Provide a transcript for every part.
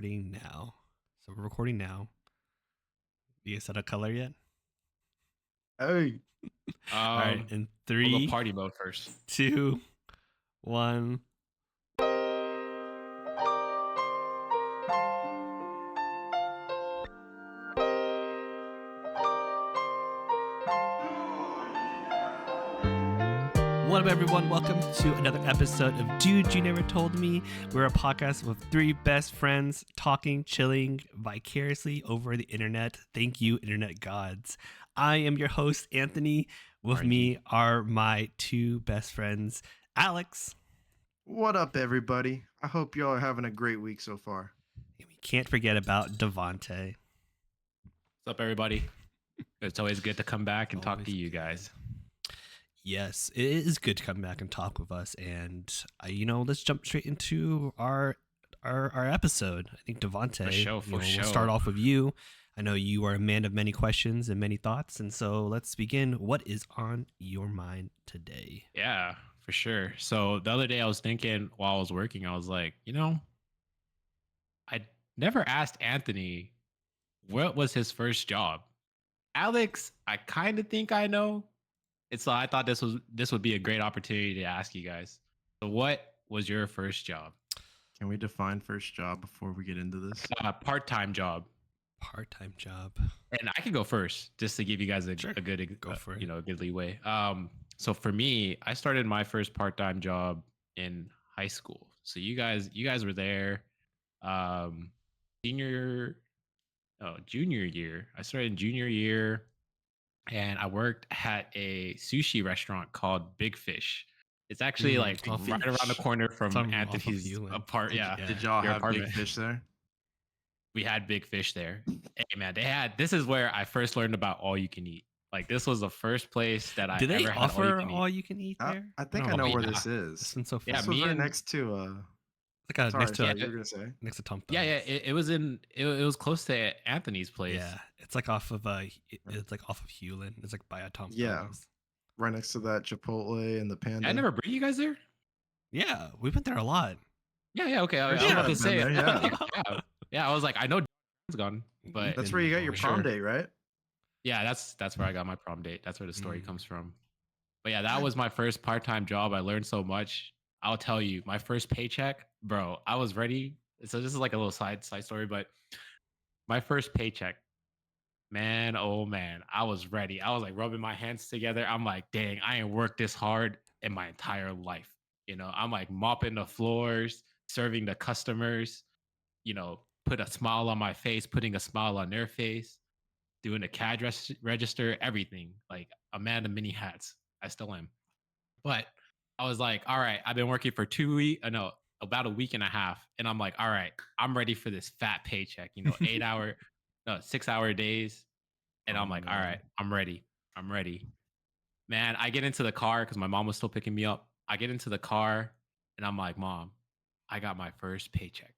Recording now. So we're recording now. You set a color yet? Hey, All right. In We'll go 3, party mode first. 2, 1. What up, everyone? Welcome to another episode of Dude You Never Told Me. We're a podcast with 3 best friends talking, chilling vicariously over the internet. Thank you, internet gods. I am your host, Anthony. With me are my 2 best friends, Alex. what up, everybody? I hope y'all are having a great week so far. And we can't forget about Devante. What's up, everybody? It's always good to come back and talk Always to you good. guys. Yes, it is good to come back and talk with us. And, let's jump straight into our episode. I think Devante, we'll start off with you. I know you are a man of many questions and many thoughts. And so let's begin. What is on your mind today? Yeah, for sure. So the other day I was thinking while I was working, I was like, I never asked Anthony what was his first job. Alex, I kind of think I know. So I thought this would be a great opportunity to ask you guys. So what was your first job? Can we define first job before we get into this? Part-time job. Part-time job. And I can go first just to give you guys a good Go for it. a good leeway. So for me, I started my first part-time job in high school. So you guys were there. Junior year. I started in junior year, and I worked at a sushi restaurant called Big Fish. It's actually right around the corner from Anthony's apartment. Yeah. Did y'all have apartment. Big Fish there? We had Big Fish there. Hey man, this is where I first learned about all you can eat. Like, this was the first place that I Did they ever had offer all you can eat there? I think I know where this is. This one's so fun. This was right next to next to you were gonna say next to Tom. Yeah, it was close to Anthony's place. Yeah, it's like off of it's like off of Hewlin. It's like by a Tom. Yeah, right next to that Chipotle and the Panda. I never bring you guys there. Yeah, we went there a lot. Yeah. Okay, I was about to say it. Yeah. I was like, I know it's gone, but that's where you got your prom date, right? Yeah, that's where I got my prom date. That's where the story comes from. But yeah, that was my first part-time job. I learned so much. I'll tell you, my first paycheck, bro, I was ready. So this is like a little side story, but my first paycheck, man, oh man, I was ready. I was like rubbing my hands together. I'm like, dang, I ain't worked this hard in my entire life. I'm like mopping the floors, serving the customers, put a smile on my face, putting a smile on their face, doing the cash register, everything. Like a man of many hats. I still am. But I was like, all right, I've been working for about a week and a half. And I'm like, all right, I'm ready for this fat paycheck, 6-hour days. And I'm like, all right, I'm ready. Man, I get into the car because my mom was still picking me up. I get into the car and I'm like, Mom, I got my first paycheck.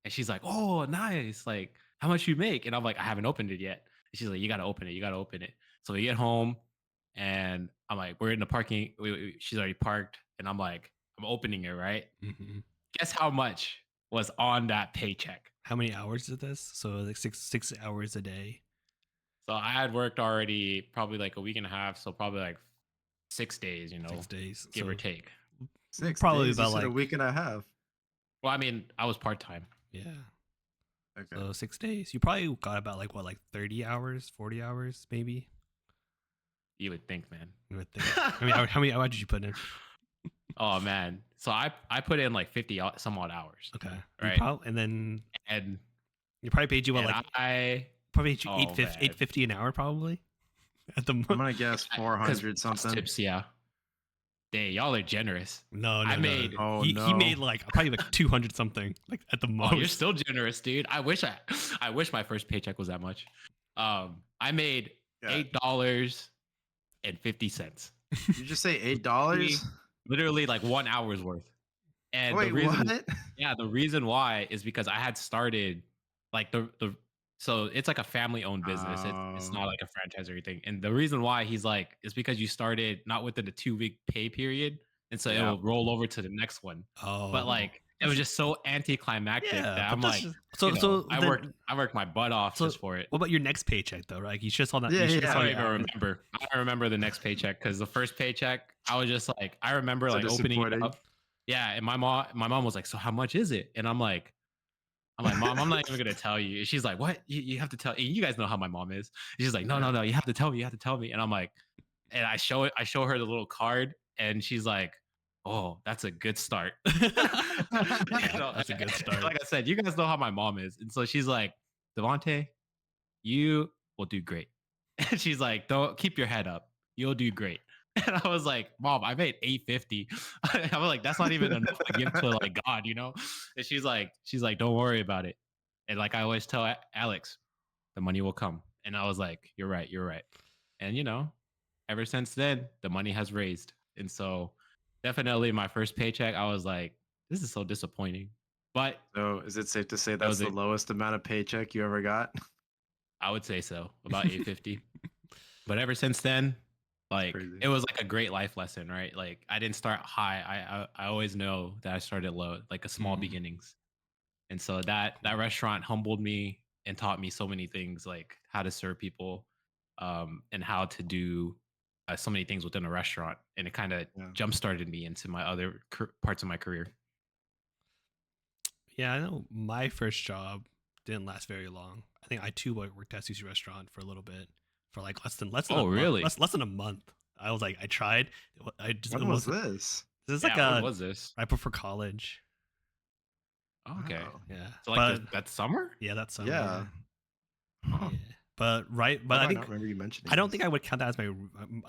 And she's like, oh, nice. Like, how much you make? And I'm like, I haven't opened it yet. And she's like, you got to open it. So we get home and I'm like, we're in the parking. She's already parked. And I'm like, I'm opening it, right? Mm-hmm. Guess how much was on that paycheck? How many hours is this? So like 6 hours a day. So I had worked already probably like a week and a half. So probably like 6 days, 6 days. Give or take. 6 probably days, about like a week and a half. Well, I mean, I was part-time. Yeah. Okay. So 6 days. You probably got about 30 hours, 40 hours, maybe. You would think, man. You would think. I mean, how many hours did you put in? Oh man. So I put in like 50 some odd hours. Okay. Right. And you probably paid you I probably paid you $8.50 an hour probably. At the moment. I'm gonna guess 400 something. Tips, yeah. Dang, y'all are generous. No. He made probably 200 something at the most. Oh, you're still generous, dude. I wish my first paycheck was that much. I made $8.50. You just say $8? Literally like 1 hour's worth. And wait, what? Yeah, the reason why is because I had started like so it's like a family-owned business. It's not like a franchise or anything. And the reason why he's like, it's because you started not within the 2-week pay period, and so it'll roll over to the next one. Oh. But like it was just so anticlimactic Yeah, that but I'm that's like, just, so you know, so I then, worked my butt off so just for it. what about your next paycheck though? Right? You should saw that. Yeah, You should yeah. I saw don't your even ad. remember. I don't remember the next paycheck because the first paycheck, I was just like, I remember So like opening it disappointing. up. Yeah, and my mom was like, "So how much is it?" And I'm like, "Mom, I'm not even gonna tell you." And she's like, "What? You have to tell." And you guys know how my mom is. And she's like, "No, no, no, you have to tell me. You have to tell me." And I'm like, and I show her the little card, and she's like, "Oh, that's a good start." Yeah, So, that's a good start. like I said, you guys know how my mom is, and so she's like, "Devante, you will do great." And she's like, "Don't keep your head up. You'll do great." And I was like, "Mom, I made 850." I was like, "That's not even enough to give to like God, you know?" And she's like, "Don't worry about it." And like I always tell Alex, the money will come. And I was like, "You're right, you're right." And you know, ever since then, the money has raised. And so definitely my first paycheck, I was like, this is so disappointing. But So is it safe to say it that's was the a, lowest amount of paycheck you ever got? I would say so, about 850. But ever since then, like Crazy. it was like a great life lesson, right? Like I didn't start high. I always know that I started low, like a small beginnings. And so that restaurant humbled me and taught me so many things, like how to serve people, and how to do so many things within a restaurant. And it kind of Yeah. jump started me into my other parts of my career. Yeah, I know my first job didn't last very long. I think I too worked at a sushi restaurant for a little bit, for like less than a Oh, month, really? less than a month. I was like, I tried. I just it When was was this? this is like Yeah. When a was this? right before college. Oh, okay. Wow. Yeah, So like but that summer? yeah, that's summer. Yeah. Huh. Yeah, but How but do I I not think remember you mentioning I don't this? think I would count that as my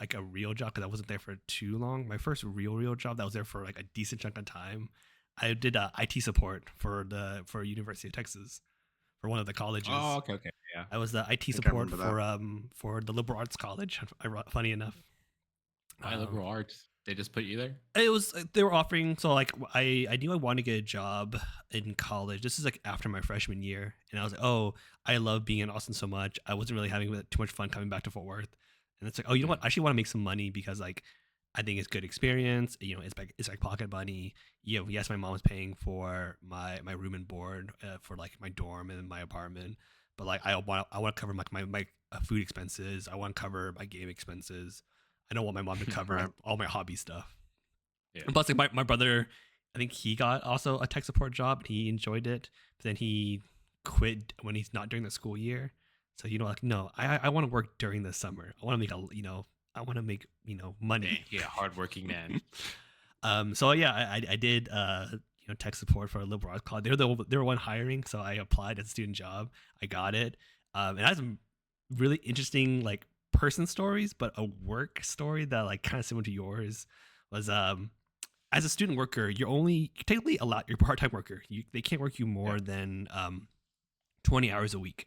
like a real job because I wasn't there for too long. My first real job that was there for like a decent chunk of time. I did IT support for University of Texas for one of the Oh, colleges. okay, okay. Yeah. I was the IT I think I support remember that. for the liberal arts college. Funny enough, Why liberal arts? They just put you there? it was they were offering. So like I knew I wanted to get a job in college. This is like after my freshman year, and I was like, oh, I love being in Austin so much. I wasn't really having too much fun coming back to Fort Worth, and it's like, oh, you know what? I actually want to make some money because like I think it's good experience. You know, it's like pocket money. You know, yes, my mom was paying for my room and board for like my dorm and my apartment, but like I want to cover like my food expenses. I want to cover my game expenses. I don't want my mom to cover Right. all my hobby stuff. Yeah. And plus, like my brother, I think he got also a tech support job and he enjoyed it. But then he quit when he's not during the school year. So you know, like no, I want to work during the summer. I want to make I want to make money. Dang, yeah, hardworking man. So yeah, I did tech support for a liberal arts college. They were one hiring, so I applied as a student job. I got it, and I had some really interesting like person stories, but a work story that like kind of similar to yours was as a student worker, you're only technically allowed. You're a part time worker. They can't work you more than 20 hours a week.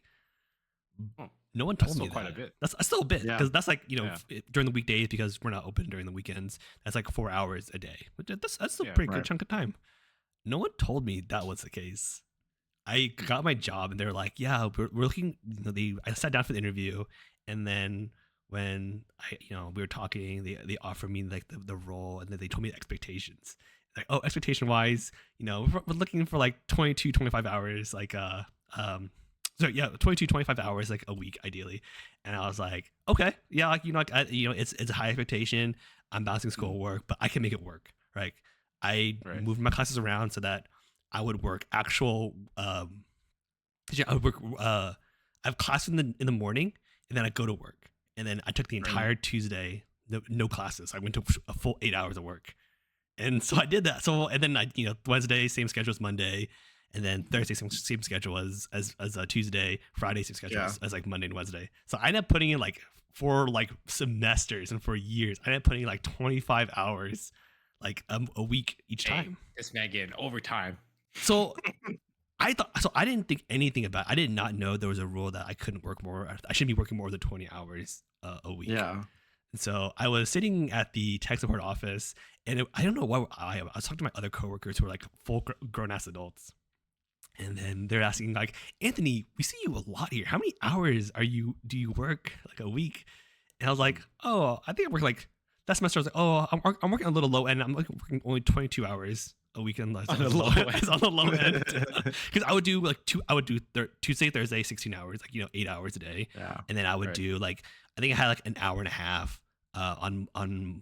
Oh, No one that's told me still quite that. a bit. That's still a bit Yeah. because that's like Yeah. during the weekdays because we're not open during the weekends. That's like 4 hours a day. But that's a Yeah, pretty good right. chunk of time. No one told me that was the case. I got my job and they're like, yeah, we're looking. I sat down for the interview, and then when we were talking, they offered me like the role, and then they told me the expectations. Like, oh, expectation wise, we're looking for like 22, 25 hours, like so yeah, 22, 25 hours like a week ideally. And I was like, okay, yeah, like it's a high expectation. I'm balancing schoolwork, but I can make it work. Right? I Right. moved my classes around so that I would work actual I would work I have class in the morning, and then I go to work. And then I took the entire Tuesday, no classes. I went to a full 8 hours of work. And so I did that. So and then Wednesday same schedule as Monday, and then Thursday same schedule as Tuesday, Friday same schedule as like Monday and Wednesday. So I ended up putting in like for like semesters and for years, I ended up putting in like 25 hours like a week each time. This man getting overtime. So I didn't think anything about it. I did not know there was a rule that I couldn't work more. I shouldn't be working more than 20 hours a week. Yeah. And so I was sitting at the tech support office, and I don't know why I was talking to my other coworkers who were like full grown ass adults. And then they're asking like, Anthony, we see you a lot here. How many hours do you work like a week? And I was like, oh, I think I work like that semester. I was like, oh, I'm working a little low end. I'm like working only 22 hours a weekend is On on the the low low end. end. Is on the low end. Because I would do like Tuesday, Thursday, 16 hours, like 8 hours a day, Yeah. and then I would Right. do like I think I had like an hour and a half on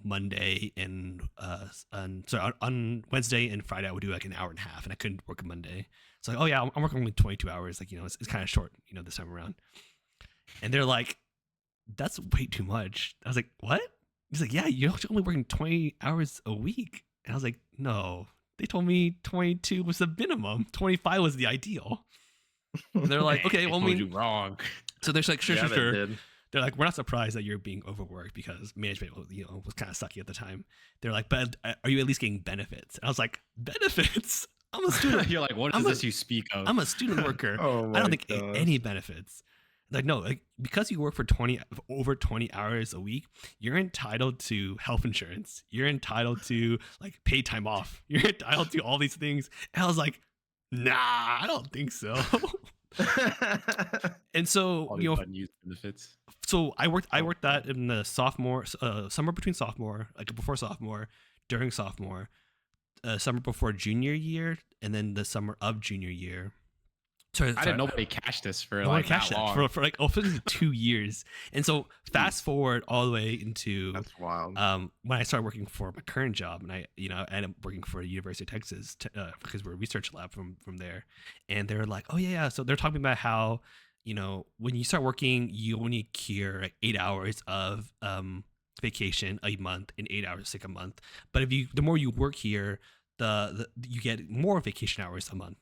Monday and on Wednesday and Friday I would do like an hour and a half, and I couldn't work on Monday. So like, oh yeah, I'm working only 22 hours. Like it's kind of short, this time around. And they're like, that's way too much. I was like, what? He's like, yeah, you're only working 20 hours a week. And I was like, no. They told me 22 was the minimum. 25 was the ideal. And they're like, okay, They well, I told mean, you wrong. so they're like, sure. They did. They're like, we're not surprised that you're being overworked because management, was kind of sucky at the time. They're like, but are you at least getting benefits? And I was like, benefits? I'm a student. You're like, what is this you speak of? I'm a student worker. Oh I don't think gosh. any benefits. Like, no, like because you work for over 20 hours a week, you're entitled to health insurance. You're entitled to like paid time off. You're entitled to all these things. And I was like, nah, I don't think so. And so, All these unused benefits. so I worked that in the sophomore summer between sophomore, like before sophomore, during sophomore, summer before junior year, and then the summer of junior year. Sorry, I didn't nobody cashed this for no one like cashed that long. for like over 2 years. And so fast forward all the way into That's wild. when I started working for my current job, and I ended up working for the University of Texas because we're a research lab from there. And they're like, oh yeah, so they're talking about how when you start working, you only cure like 8 hours of vacation a month and 8 hours sick a month. But if the more you work here, the you get more vacation hours a month.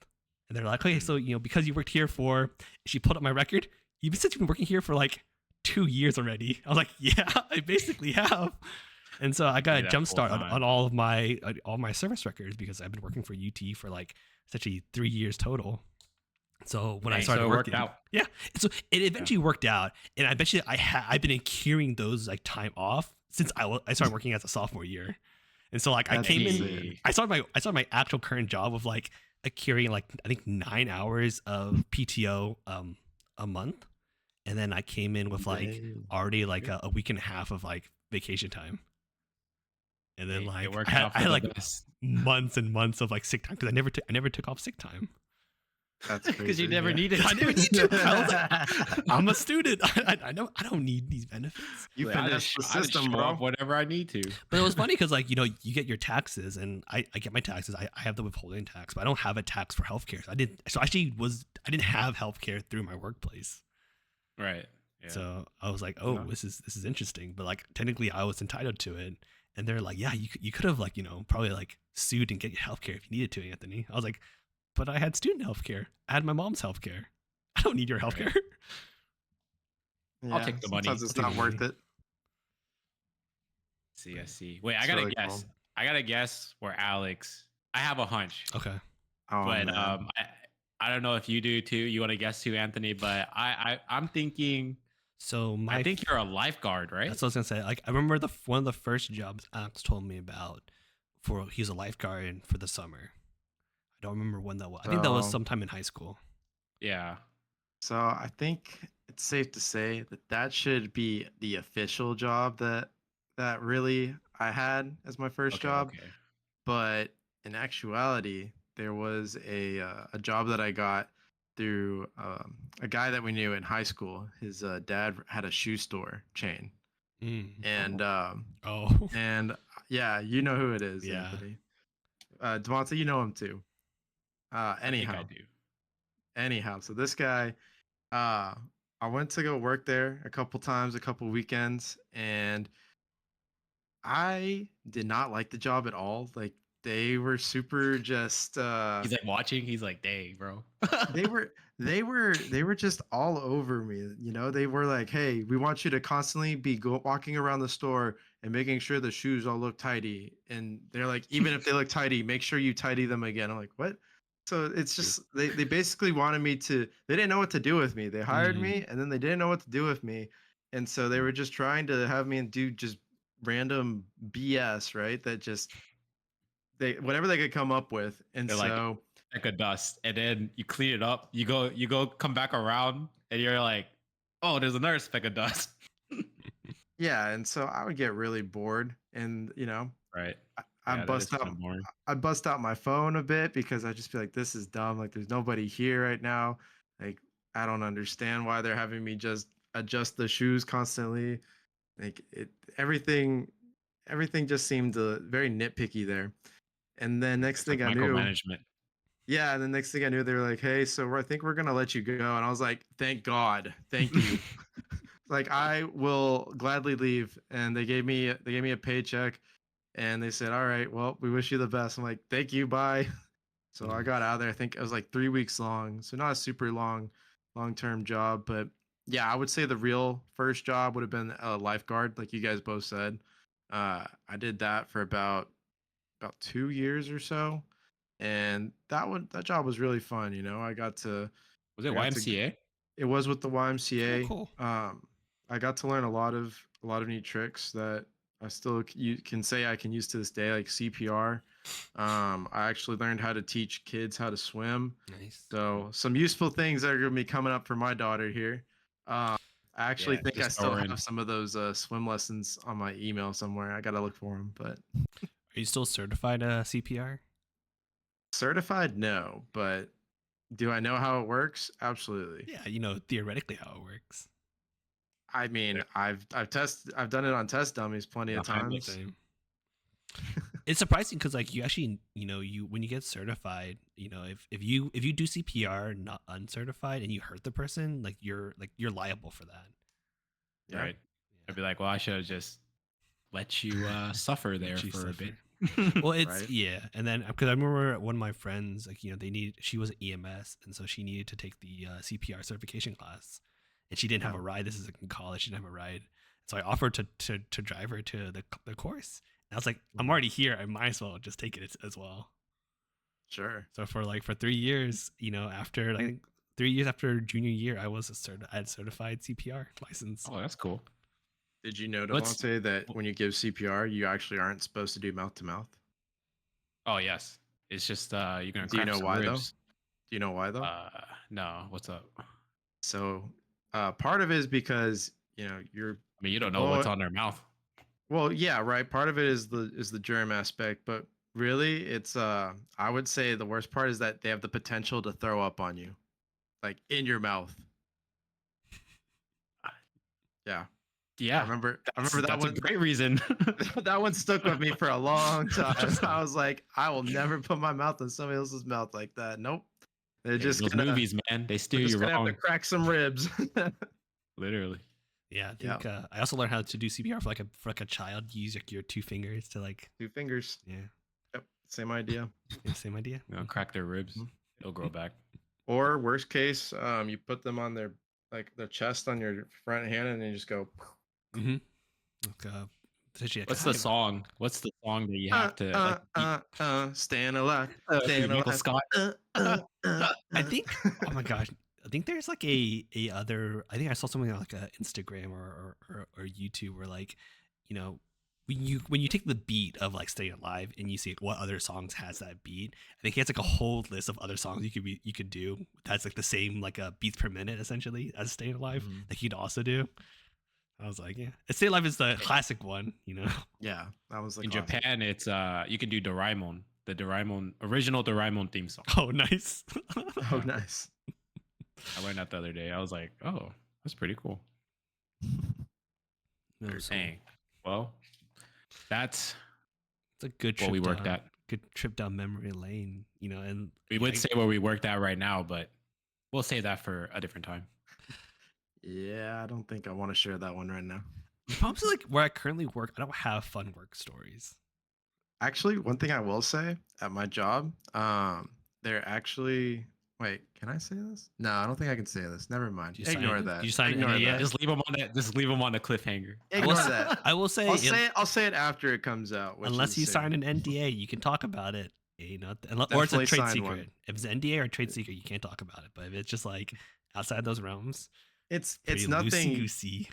And they're like, okay, so because you worked here she pulled up my record, you've been working here for like 2 years already. I was like, yeah, I basically have. And so I got a jump start on all of my service records because I've been working for UT for like essentially 3 years total. So when I started working, worked out. yeah, so it eventually worked out, and I've been accruing those like time off since I started working as a sophomore year. And so like I came in, I started my actual current job of like accruing like I think 9 hours of PTO a month, and then I came in with like already like a week and a half of like vacation time, and then like I had like months and months of like sick time because I never took off sick time. That's because you never needed. I never need to. I was like, I'm a student. I don't need these benefits. You finesse the system, bro. Whatever I need to. But it was funny because like you get your taxes, and I get my taxes. I have the withholding tax, but I don't have a tax for healthcare. So I didn't have healthcare through my workplace. Right. Yeah. So I was like, oh, this is interesting. But like technically, I was entitled to it, and they're like, yeah, you could have like probably like sued and get your healthcare if you needed to, Anthony. I was like, but I had student healthcare. I had my mom's healthcare. I don't need your healthcare. Yeah, I'll take the money. Sometimes it's not worth it. I see. Wait, I gotta guess. Cool. I gotta guess where Alex. I have a hunch. Okay. Oh, but man. I don't know if you do too. You want to guess too, Anthony? But I'm thinking. So I think you're a lifeguard, right? That's what I was gonna say. Like I remember one of the first jobs Alex told me about. He's a lifeguard for the summer. I don't remember when that was. I think that was sometime in high school. Yeah. So I think it's safe to say that should be the official job that really I had as my first job. Okay. But in actuality, there was a job that I got through a guy that we knew in high school. His dad had a shoe store chain. And and yeah, you know who it is, yeah. Anthony. Devante, you know him too. Anyhow, I do. Anyhow, so this guy, I went to go work there a couple times, a couple weekends, and I did not like the job at all. Like they were super just he's like watching, he's like, dang, bro. they were just all over me. They were like, hey, we want you to constantly be walking around the store and making sure the shoes all look tidy. And they're like, even if they look tidy, make sure you tidy them again. I'm like, what? So it's just they basically wanted me to. They didn't know what to do with me. They hired me, and then they didn't know what to do with me, and so they were just trying to have me do just random BS, right? That just whatever they could come up with, and they're so like speck of dust, and then you clean it up. You go come back around, and you're like, oh, there's another speck of dust. Yeah, and so I would get really bored, and right. I Yeah, that is bust kind out of boring. I bust out my phone a bit because I just feel like this is dumb. Like there's nobody here right now. Like I don't understand why they're having me just adjust the shoes constantly. Like it everything just seemed very nitpicky there. And then next It's like thing I knew, micromanagement. yeah, and the next thing I knew, they were like, "Hey, so I think we're gonna let you go." And I was like, "Thank God, thank you." Like I will gladly leave. And they gave me a paycheck, and they said, "All right, well, we wish you the best." I'm like, "Thank you, bye." So I got out of there. I think it was like 3 weeks long, so not a super long term job, but yeah, I would say the real first job would have been a lifeguard, like you guys both said. I did that for about 2 years or so, and that job was really fun. Was it I got to YMCA? it was with the Oh, YMCA. cool. I got to learn a lot of new tricks that I still you can say I can use to this day, like CPR. I actually learned how to teach kids how to swim. Nice. So some useful things that are going to be coming up for my daughter here. Um, I actually Yeah, think I just still throw her in. have some of those swim lessons on my email somewhere. I gotta look for them, but Are you still certified CPR? certified, no. But do I know how it works? Absolutely. Yeah, theoretically how it works. I mean, I've done it on test dummies plenty of Not Heimlich. times. Same. It's surprising because like you actually you when you get certified, if you do CPR not uncertified and you hurt the person, you're liable for that. Yeah. Right. I'd be like, well, I should have just let you suffer there you for a bit. Well, it's Right. yeah, and then because I remember one of my friends, like she was an EMS, and so she needed to take the CPR certification class, and she didn't have Yeah. a ride. This is in college; she didn't have a ride, so I offered to drive her to the course. And I was like, I'm Mhm. already here; I might as well just take it as well. Sure. So for 3 years, after I think 3 years after junior year, I had certified CPR license. Oh, that's cool. Did you know, What's- Devante, that when you give CPR, you actually aren't supposed to do mouth to mouth? Oh, yes. It's just you're gonna Do you crack know some why though? ribs. Do you know why though? No. What's up? So, part of it is because you're I mean, you don't know what's blowing. on their mouth. Well, yeah, right. Part of it is the germ aspect, but really, it's I would say the worst part is that they have the potential to throw up on you, like in your mouth. Yeah, I Yeah, remember. I that's remember that that's a one. great reason. That one stuck with me for a long time. I was like, I will never put my mouth in somebody else's mouth like that. Nope. They're Hey, just those gonna movies, man, they steer we're just you gonna have to wrong. crack some ribs. Literally. Yeah, I Yeah. think I also learned how to do CPR for a child. You use your 2 fingers to 2 fingers. yeah, Yep. Same idea. same idea. Crack their ribs. Mhm. It'll grow back. Or worst case, you put them on their chest on your front hand, and then you just go. Mm-hmm. Like, potentially What's the song? What's the song that you have to like? Staying alive, Dude, staying Michael alive. Scott. I think. Oh my gosh. I think there's like a other. I think I saw something on like a Instagram or YouTube where like, you know, when you take the beat of like Stay Alive and you see what other songs has that beat, I think he has like a whole list of other songs you could do that's like the same like beats per minute essentially as Staying Alive Mhm. that you'd also do. I was like, yeah, Stay Alive is the classic one, Yeah, that was the In classic. Japan, it's you can do Doraemon, the Doraemon original Doraemon theme song. Oh, nice. Oh, nice. I learned that the other day. I was like, oh, that's pretty cool. No, so Dang. Well, that's it's a good trip what we worked down, at. good trip down memory lane, and We would say where we worked at right now, but we'll save that for a different time. Yeah, I don't think I want to share that one right now. probably like where I currently work, I don't have fun work stories. Actually, one thing I will say at my job, they're actually. Wait, can I say this? No, I don't think I can say this. Never mind. Did you sign Ignore it? that. Did you sign Ignore NDA yet? that. Just leave them on that. Just leave them on the cliffhanger. Ignore that. I will say, I'll say it after it comes out. unless you sign an NDA, you can talk about it. Or it's a Definitely trade sign secret. one. If it's an NDA or a trade secret, you can't talk about it. But if it's just like outside those realms, It's pretty nothing. loosey-goosey.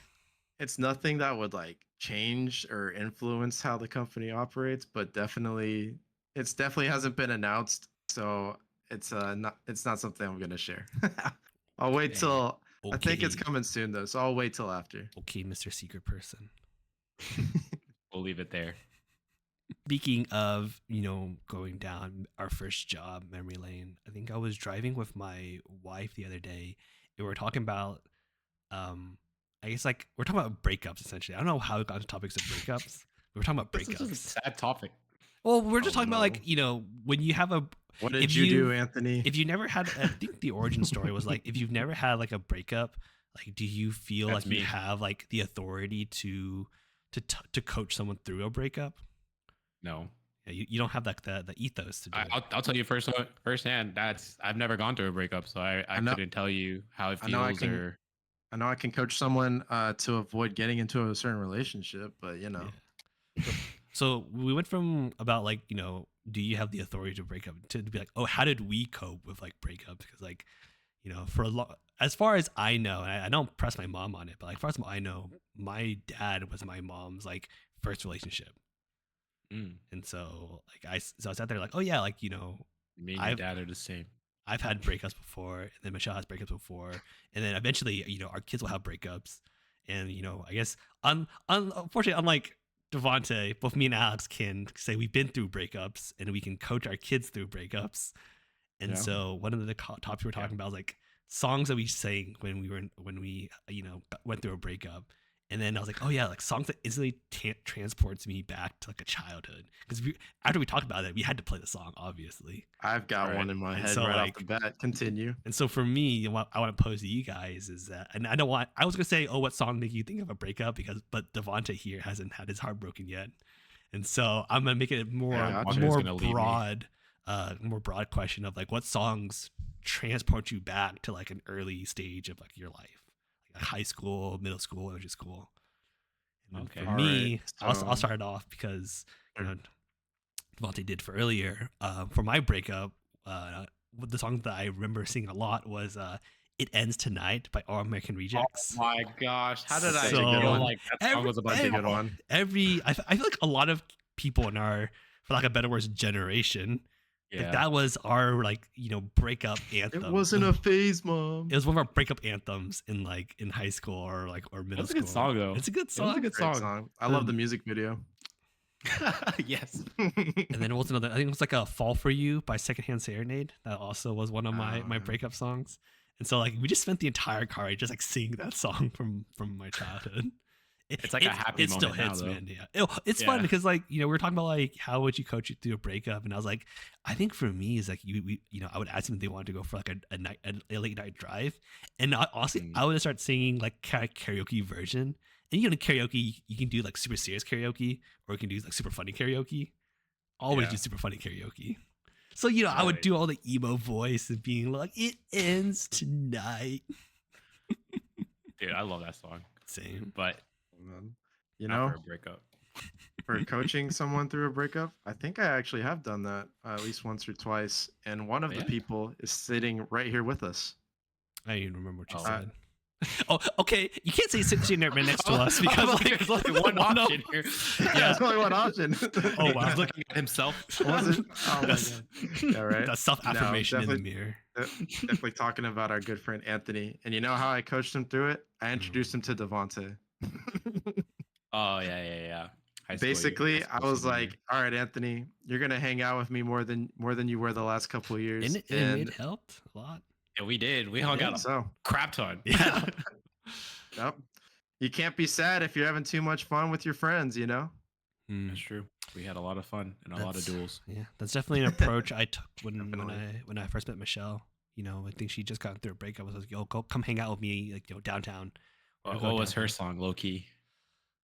It's nothing that would like change or influence how the company operates, but definitely hasn't been announced, so it's not something I'm gonna share. I'll wait till I think it's Okay. coming soon though, so I'll wait till after. Okay, Mr. Secret Person. We'll leave it there. Speaking of, going down our first job memory lane, I think I was driving with my wife the other day, and we were talking about, um, I guess like we're talking about breakups essentially. I don't know how we got into topics of breakups. We were talking about This is just a breakups. sad topic. Well, we're just Oh talking about like no. when you have a What if did you do, you Anthony? if you never had, I think the origin story was like if you've never had like a breakup, like do you feel That's like you me. have like the authority to coach someone through a breakup? No. Yeah, you don't have like the ethos to do it. I'll tell you firsthand. That's I've never gone through a breakup, so I I know couldn't tell you how it I know I feels can or I know I can coach someone to avoid getting into a certain relationship, but Yeah. So we went from about like do you have the authority to break up to be like, oh, how did we cope with like breakups? Because like for a lot, as far as I know, and I don't press my mom on it, but like, as far as I know, my dad was my mom's like first relationship. Mm, And so like so I sat there like, oh yeah, like me and your I've did are the same. I've had breakups before, and then Michelle has breakups before, and then eventually our kids will have breakups, and I guess unfortunately, unlike Devante, both me and Alex can say we've been through breakups, and we can coach our kids through breakups. And Yeah. so one of the topics we were talking about was like songs that we sang when we went through a breakup. And then I was like, oh yeah, like songs that instantly transports me back to like a childhood. Because after we talked about it, we had to play the song, obviously. I've got Right. one in my And head so right off like, the bat. Continue. and so for me, what I want to pose to you guys is that, and I don't want, I was gonna say, oh, what song make you think of a breakup? But Devante here hasn't had his heart broken yet, and so I'm gonna make it Yeah, a gotcha. more Gonna lead me. broad question of like what songs transport you back to like an early stage of like your life, like high school, middle school, elementary school. And Okay. for All me, right. I'll So start it off because you Sure. know Devante did for earlier. For my breakup, the song that I remember singing a lot was "It Ends Tonight" by All American Oh Rejects. my gosh! How did That's I such a good feel one. like that song every was about That's to a every, good go? one. I feel like a lot of people in our, for lack of better words, generation, like Yeah. that was our like breakup anthem. It wasn't a phase, mom. It was one of our breakup anthems in like in high school or like or middle That's a school. good song though. It's a good It was a song. good Great song. song. I love the music video. Yes. And then what was another? I think it was like a "Fall for You" by Secondhand Serenade. That also was one of my Oh, my yeah. breakup songs. And so like we just spent the entire car ride just like singing that song from my childhood. It's like a happy it still moment now, hits, though. man. Yeah, it's fun Yeah. because like we were talking about like how would you coach it through a breakup, and I was like, I think for me is like I would ask them if they wanted to go for like a late night drive, and honestly Mm. I would start singing like kind of karaoke version. And karaoke you can do like super serious karaoke or you can do like super funny karaoke. Always Yeah. do super funny karaoke. So I would Right. do all the emo voice and being like, "It ends tonight." Dude, I love that song, Same. but Man. not for a breakup. For coaching someone through a breakup, I think I actually have done that at least once or twice. And one of the Yeah. people is sitting right here with us. I don't even remember what you Oh. said. Oh, okay. You can't say sitting right next to us I'm because like, like, there's only one no. option here. Yeah, there's only one option. Oh, wow. He's looking at himself. Was it? Oh my That's- god. Yeah, right. That's self affirmation in the definitely- mirror. Definitely talking about our good friend Anthony. And you know how I coached him through it? I introduced him to Devante. Oh yeah. High school, Basically, high I school was senior like, "All right, Anthony, you're gonna hang out with me more than you were the last couple of years." And it helped a lot. year. Yeah, we did. We hung out a So, crap ton. Yeah. yep. You can't be sad if you're having too much fun with your friends, you know? Mm. That's true. We had a lot of fun and a lot of That's- duels. Yeah, that's definitely an approach I took when Definitely. I first met Michelle. I think she just got through a breakup. I was like, "Yo, come hang out with me, like downtown." What was her song, low key?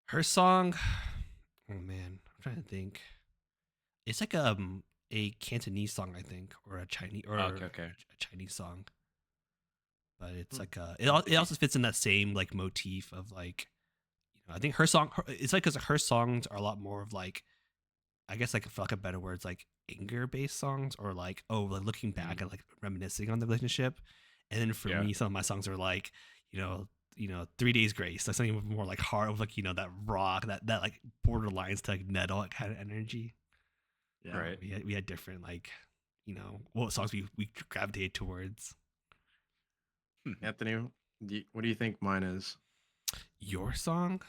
Her song, oh man, I'm trying to think. It's like a Cantonese song, I think, or a Chinese or Okay. a Chinese song. But it's Hmm. like it also fits in that same like motif of like, I think her song. It's like because her songs are a lot more of like, I guess like for lack of better words, like anger based songs or like like looking back and like reminiscing on the relationship. And then for Yeah. me, some of my songs are like, 3 Days Grace, like something more like hard, with like that rock, that like borderlines to like metal kind of energy. Yeah. Right. We had different like, what songs we gravitated towards. Anthony, what do you think mine is? Your song?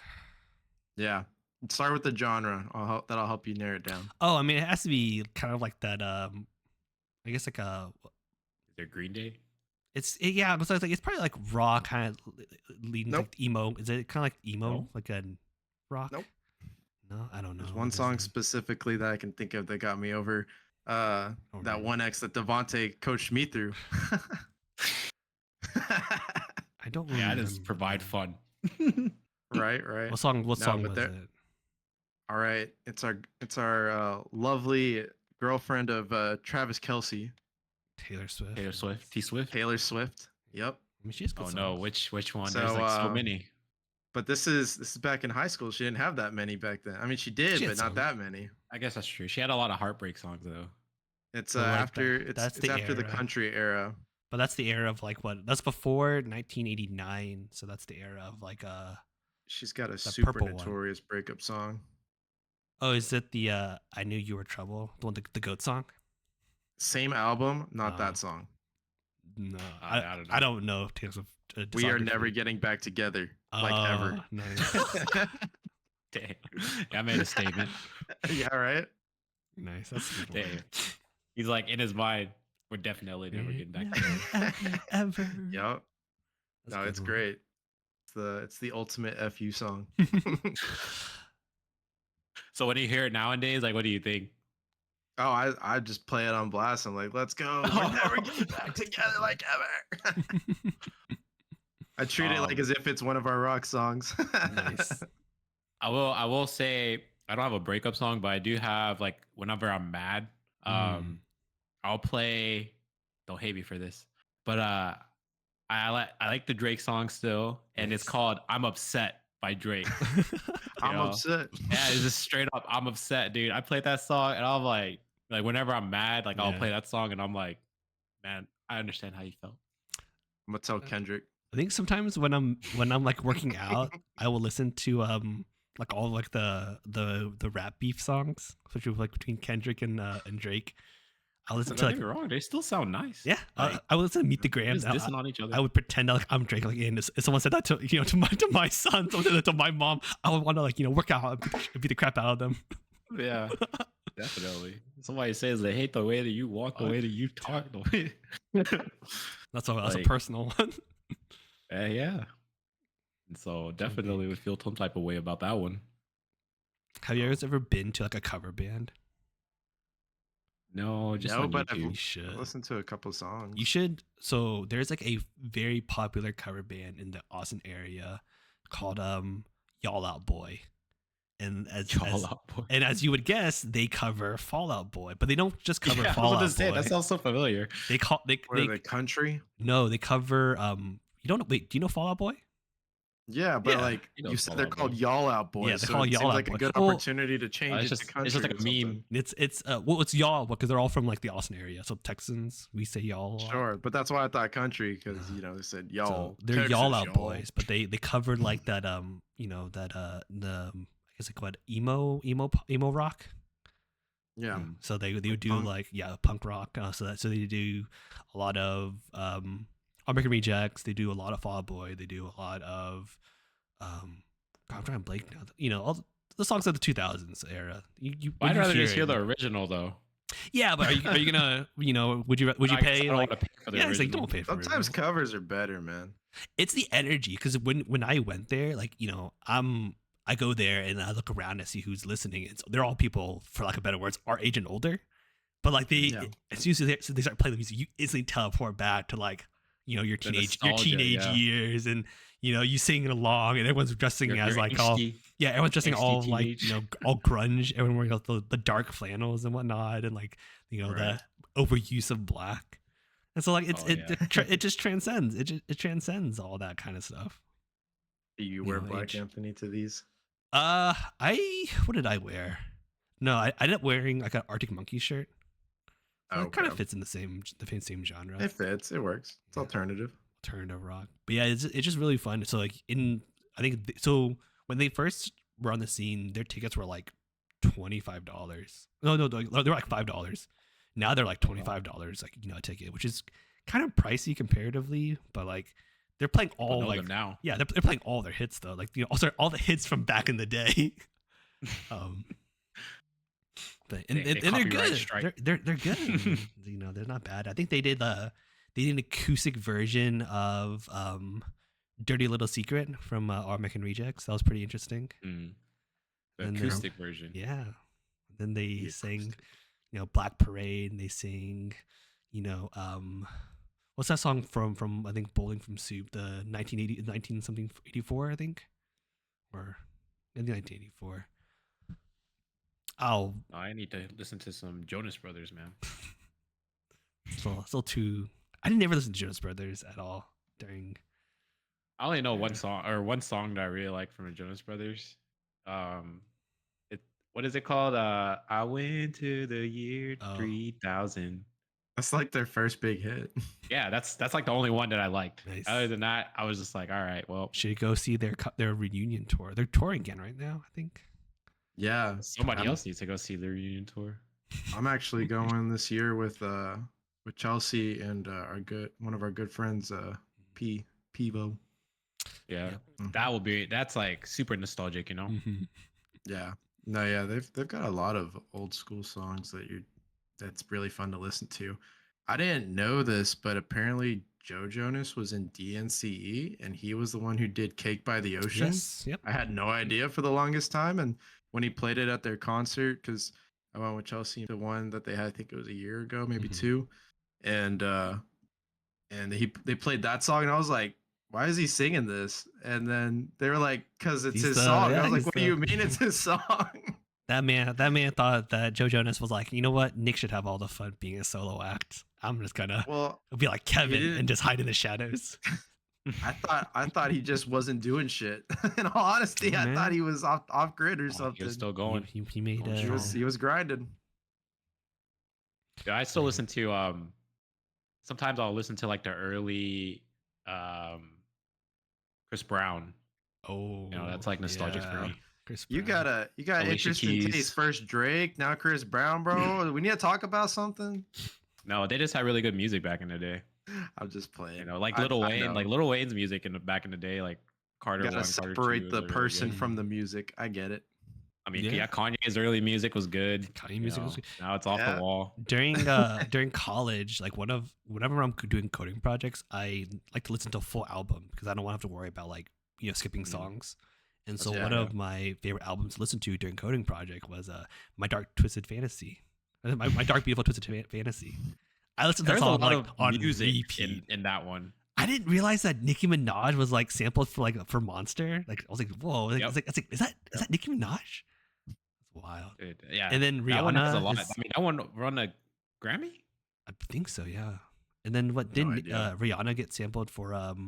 Yeah. Start with the genre. That'll help you narrow it down. Oh, I mean, it has to be kind of like that. I guess like Is there Green Day? Yeah. So it's like it's probably like rock, kind of leading to Nope. like emo. Is it kind of like emo, No. like a rock? Nope. No, I don't know. There's one What is song it? specifically that I can think of that got me over. Oh, That really? one X that Devante coached me through. I don't Yeah, I remember. just provide fun. right, right. What song? What No, song but was there. it? All right, it's our lovely girlfriend of Travis Kelsey, Taylor Swift. Taylor Swift, T Swift. Taylor Swift. Yep. I mean, she has good Oh songs. no, which one? So, There's like so many. But this is back in high school. She didn't have that many back then. I mean, she did, She had but not some. that many. I guess that's true. She had a lot of heartbreak songs though. It's But, like, after it's that's it's the after the era. country era. But that's the era of like what? That's before 1989. So that's the era of like She's got a The super purple one. notorious breakup song. Oh, is it the I Knew You Were Trouble? The one, the goat song? Same album, not Oh. that song. No, I don't know. I don't know Taylor Swift. We are discography. never getting back together, like ever. Nice. Damn. Yeah, I made a statement. Yeah, right. Nice. That's a good one. Damn. He's like in his mind, we're definitely never getting back together. Ever. Yep. That's a No, good it's one. great. It's the ultimate FU song. So when you hear it nowadays, like what do you think? Oh, I just play it on blast. I'm like, let's go. We're never getting back together like ever. I treat it like as if it's one of our rock songs. Nice. I will say I don't have a breakup song, but I do have like whenever I'm mad, I'll play. Don't hate me for this, but I like the Drake song still, and it's Nice. called "I'm Upset" by Drake. I'm know? upset. Yeah, it's just straight up "I'm Upset," dude. I played that song, and I'm like whenever I'm mad, like I'll Yeah. play that song, and I'm like, man, I understand how you felt. I'm gonna tell Kendrick. I think sometimes when I'm like working out, I will listen to like all like the rap beef songs, especially like between Kendrick and Drake. I'll listen to Don't like get me wrong, they still sound nice. yeah. Like, I would listen to Meet the Grams. just dissing on each other. I would pretend like I'm Drake. Like, and if someone said that to to my son, someone said that to my mom, I would want to like work out and beat the crap out of them. Yeah, definitely. Somebody says they hate the way that you walk, the way that you talk, the way. That's a Like- personal one. Yeah. And so definitely would feel some type of way about that one. Have you guys ever been to like a cover band? No, just No, on but YouTube. You should. Listen to a couple songs. You should. So there's like a very popular cover band in the Austin area called Y'all Out Boy, and as Out Boy. and as you would guess, they cover Fall Out Boy, but they don't just cover Yeah, I Fall was Out gonna say, Boy. that sounds so familiar. They call they What, the country. no, they cover you don't wait. Do you know Fall Out Boy? Yeah, but Yeah. like You know you said, Fall they're Out called Boy. Y'all Out Boys. Yeah, they're so called it Y'all seems Out like Boy. a good Well, opportunity to change it's it just to country. it's just like or a meme. something. It's well, it's y'all because they're all from like the Austin area. So Texans, we say y'all. a lot. Sure, but that's why I thought country because No. they said So y'all. they're Texas, y'all out y'all. boys, but they covered like that the I guess like what emo rock. Yeah, So they would do punk. like punk rock. So they do a lot of American Rejects. They do a lot of Fall Out Boy. They do a lot of God, I'm trying to blank now. All the songs of the 2000s era. I'd rather just hear it, the original though. Yeah, but are you gonna would you I guess pay I don't like wanna pay for the yeah, it's like original. don't pay for the Sometimes original. covers are better, man. It's the energy because when I went there, like I go there and I look around to see who's listening. It's they're all people, for lack of better words, our age and older. But like Yeah. as soon as they start playing the music, you instantly teleport back to like your The teenage nostalgia, yeah. years, and you singing along, and everyone's dressing You're as like all angsty. everyone's dressing angsty all like teenage. all grunge. Everyone wearing like, the dark flannels and whatnot, and like Right. the overuse of black. And so like Oh, yeah. it just transcends it transcends all that kind of stuff. Do you wear know, Black age. Anthony to these? What did I wear? No, I ended up wearing like an Arctic Monkey shirt. So it kind of Okay. fits in the same genre. It fits. It works. It's Yeah. alternative. Alternative rock. But yeah, it's just really fun. So like so when they first were on the scene, their tickets were like $25. No, they're like $5. Now they're like $25, like a ticket, which is kind of pricey comparatively. But like they're playing I all know like them now. yeah, they're playing all their hits though. Like also all the hits from back in the day. Um, but They they're copyright good. strike. They're good. I mean, they're not bad. I think they did an acoustic version of "Dirty Little Secret" from Our American Rejects. That was pretty interesting. Mm, the And acoustic version. yeah. Then they The sang, acoustic. Black Parade, and they sing, what's that song from I think Bowling from Soup, the 19 something 84, I think, or in 1984. Oh, I need to listen to some Jonas Brothers, man. still too. I didn't ever listen to Jonas Brothers at all during. I only know one Yeah. song that I really like from the Jonas Brothers. It what is it called? I went to the year Oh, 3000. That's like their first big hit. Yeah, that's like the only one that I liked. nice. Other than that, I was just like, all right, well, Should go see their reunion tour. They're touring again right now, I think. Yeah. somebody I'm, else needs to go see the reunion tour. I'm actually going this year with Chelsea and one of our good friends, Pivo. Yeah, Mhm. that's like super nostalgic, you know. Mm-hmm. Yeah. No, yeah, they've got a lot of old school songs that's really fun to listen to. I didn't know this, but apparently Joe Jonas was in DNCE and he was the one who did Cake by the Ocean. Yes. Yep. I had no idea for the longest time, and when he played it at their concert, because I went with Chelsea to one that they had, I think it was a year ago, maybe Mhm. two, and they played that song, and I was like, why is he singing this? And then they were like, because it's his song. I was like, what do you mean it's his song? That man thought that Joe Jonas was like, you know what? Nick should have all the fun being a solo act. I'm just gonna Well, be like he Kevin didn't. and just hide in the shadows. I thought he just wasn't doing shit. In all honesty, Oh, I thought man. he was off grid or Oh, he was something. still going. He made Going He strong. was he was grinding. Yeah, I still listen to sometimes I'll listen to like the early um Chris Brown. Oh, That's like nostalgic for yeah. me. Chris You Brown. got Alicia interesting taste. Keys. First Drake, now Chris Brown, bro. We need to talk about something. No, they just had really good music back in the day. I'm just playing. Like I Lil I Wayne, know. like Lil Wayne's music back in the day, like You Carter gotta 1, Carter 2 separate was the like really person good. from the music. I get it. I mean, Yeah. yeah, Kanye's early music was good. Kanye music was good. Now it's off Yeah. the wall. During college, like whenever I'm doing coding projects, I like to listen to a full album because I don't want to have to worry about like skipping songs. And so That's one fair. of my favorite albums to listen to during coding project was My Dark Twisted Fantasy. My Dark Beautiful Twisted Fantasy. I listened to that There's a song lot like of on music repeat. in that one. I didn't realize that Nicki Minaj was like sampled for Monster. Like I was like, whoa! Like, Yep. I was like, is that Nicki Minaj? It's wild. Dude, yeah. And then That one has a Rihanna lot. is, I mean, that one won a Grammy? I think so, yeah. And then what No didn't idea. Rihanna get sampled for Lights?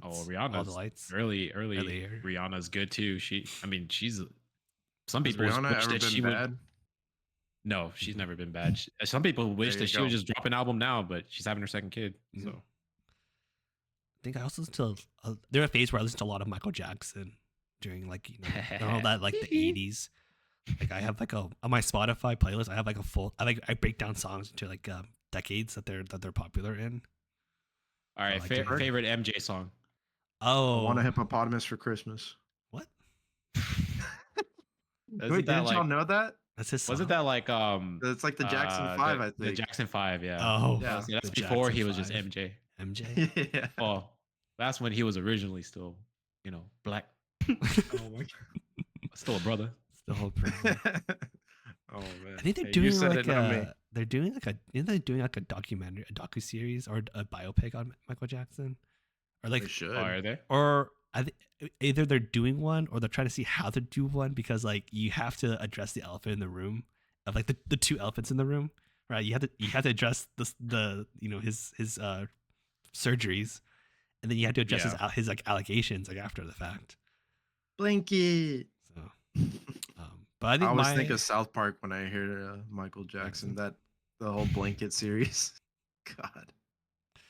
Oh, All the Rihanna's Lights. earlier. Earlier. Rihanna's good too. She's some Has people Rihanna wish ever that been she would. bad? No, she's never been bad. Some people wish There that you she would go. just drop an album now, but she's having her second kid. Mhm. So I think I also listened to there were a phase where I listened to a lot of Michael Jackson during like all that like the 80s. Like I have like on my Spotify playlist, I have like I break down songs into like decades that they're popular in. all right, like to- favorite MJ song. I want a Oh, hippopotamus for Christmas. what? Isn't that Didn't y'all like know that? That's his song. wasn't that like It's like the Jackson 5, I the think. Jackson 5, yeah. Oh, Yeah. That's the before Jackson he was just 5. MJ. MJ. Yeah. Oh, that's when he was originally still, black. Oh my Still a brother. It's the whole problem. Oh man. I think they're Hey, you doing said like it, not me. they're doing like they're doing like a documentary, a docu-series or a biopic on Michael Jackson, or like They should. Oh, are they? or either they're doing one or they're trying to see how to do one because like you have to address the elephant in the room of like the two elephants in the room, right? You have to address the his surgeries, and then you have to address his like allegations like after the fact. Blinky. So, but I I think always think of South Park when I hear Michael Jackson. That the whole blanket series. God. I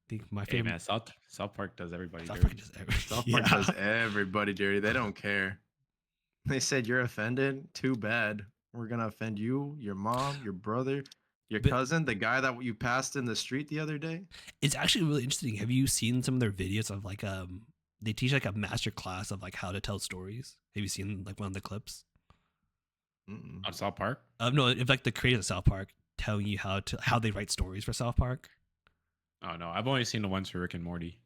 think my Hey favorite. man, South Park does everybody South dirty. Park does everything. South Park does everybody dirty. They don't care. They said you're offended. Too bad. We're gonna offend you, your mom, your brother, your But- cousin, the guy that you passed in the street the other day. It's actually really interesting. Have you seen some of their videos of like they teach like a master class of like how to tell stories? Have you seen like one of the clips? Mm-mm. On South Park? No, it's like the creators of South Park telling you how they write stories for South Park. Oh no, I've only seen the ones for Rick and Morty.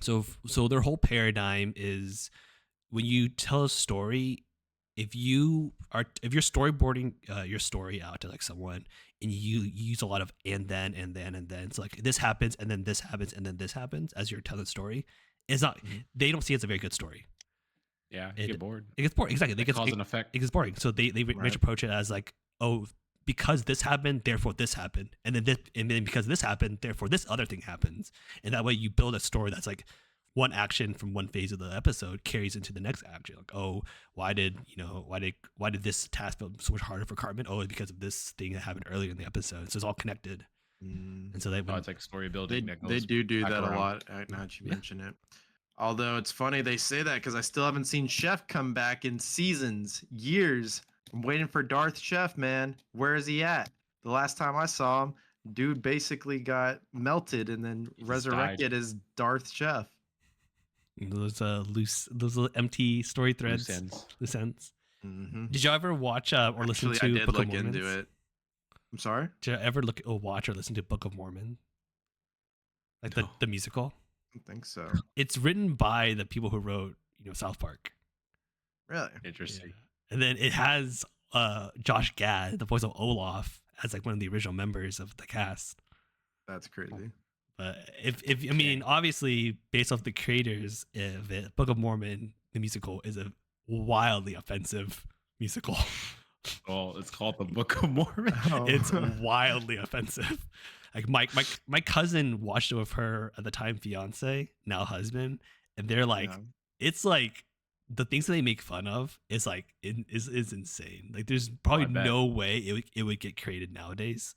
So their whole paradigm is when you tell a story, if you're storyboarding your story out to like someone and you use a lot of and then it's like this happens and then this happens and then this happens as you're telling the story, it's not they don't see it as a very good story. Yeah, you get bored. It gets boring. Exactly. It cause an effect. It gets boring. So they Right. approach it as like, oh, because this happened, therefore this happened, and then because this happened, therefore this other thing happens, and that way you build a story that's like one action from one phase of the episode carries into the next action. Like, oh, why did this task feel so much harder for Cartman? Oh, it's because of this thing that happened earlier in the episode. So it's all connected. And so it's like story building. They do back that around. a lot. Now that you mention it. Although it's funny they say that because I still haven't seen Chef come back in seasons, years. I'm waiting for Darth Chef, man. Where is he at? The last time I saw him, dude basically got melted and then He just resurrected died. as Darth Chef. Those little empty story threads, loose ends. Mm-hmm. Did y'all ever watch or listen Actually, to I did Book of look Mormon? into it. I'm sorry? Did you ever watch or listen to Book of Mormon? Like No. the musical? I don't think so. It's written by the people who wrote, South Park. Really? Interesting. And then it has Josh Gad, the voice of Olaf, as like one of the original members of the cast. That's crazy. But if I mean, obviously, based off the creators of it, Book of Mormon, the musical, is a wildly offensive musical. Well, it's called the Book of Mormon. Oh. It's wildly offensive. Like my cousin watched it with her at the time fiance, now husband, and they're like, Yeah. it's like the things that they make fun of is like is insane. Like there's probably I bet. no way it would get created nowadays.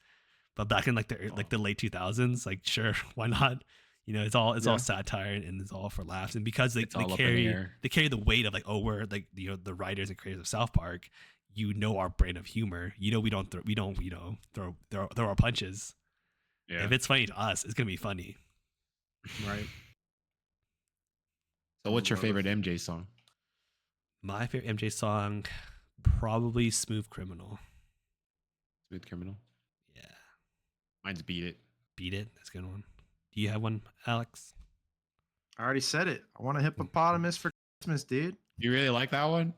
But back in like the late 2000s, like sure, why not? It's all satire and it's all for laughs. And because they It's all up in the carry air. they carry the weight of like, oh, we're like the writers and creators of South Park, our brand of humor. We don't throw our punches. Yeah. If it's funny to us, it's gonna be funny. Right. So what's your Love favorite MJ song? My favorite MJ song, probably "Smooth Criminal." Smooth Criminal. Yeah, Mine's Beat It. Beat It. That's a good one. Do you have one, Alex? I already said it. I want a hippopotamus for Christmas, dude. You really like that one?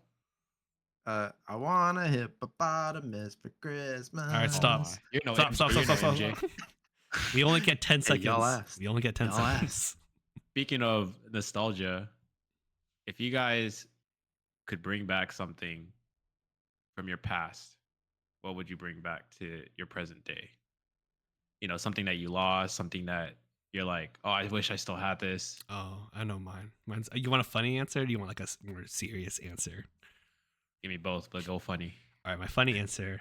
I want a hippopotamus for Christmas. All right, stop. You know Stop. MJ. We only get 10 Hey, seconds. y'all asked. We only get 10 Y'all seconds. Speaking of nostalgia, if you guys could bring back something from your past, what would you bring back to your present day? Something that you lost, something that you're like, oh, I wish I still had this. Oh, I know mine. You want a funny answer? Or do you want like a more serious answer? Give me both, but go funny. All right, my funny answer.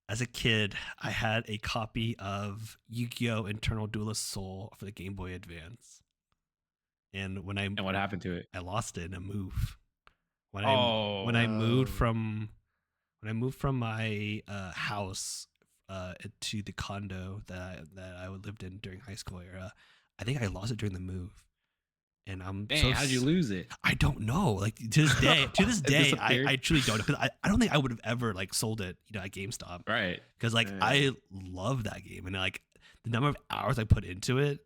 As a kid, I had a copy of Yu-Gi-Oh! Eternal Duelist Soul for the Game Boy Advance. And when And what happened to it? I lost it in a move. When Oh, I moved no. from my house to the condo that I lived in during high school era, I think I lost it during the move. And I'm dang, how'd you lose it? I don't know. Like to this day, It disappeared? I truly don't know, because I don't think I would have ever like sold it, at GameStop, Right. because like Yeah. I love that game, and like the number of hours I put into it,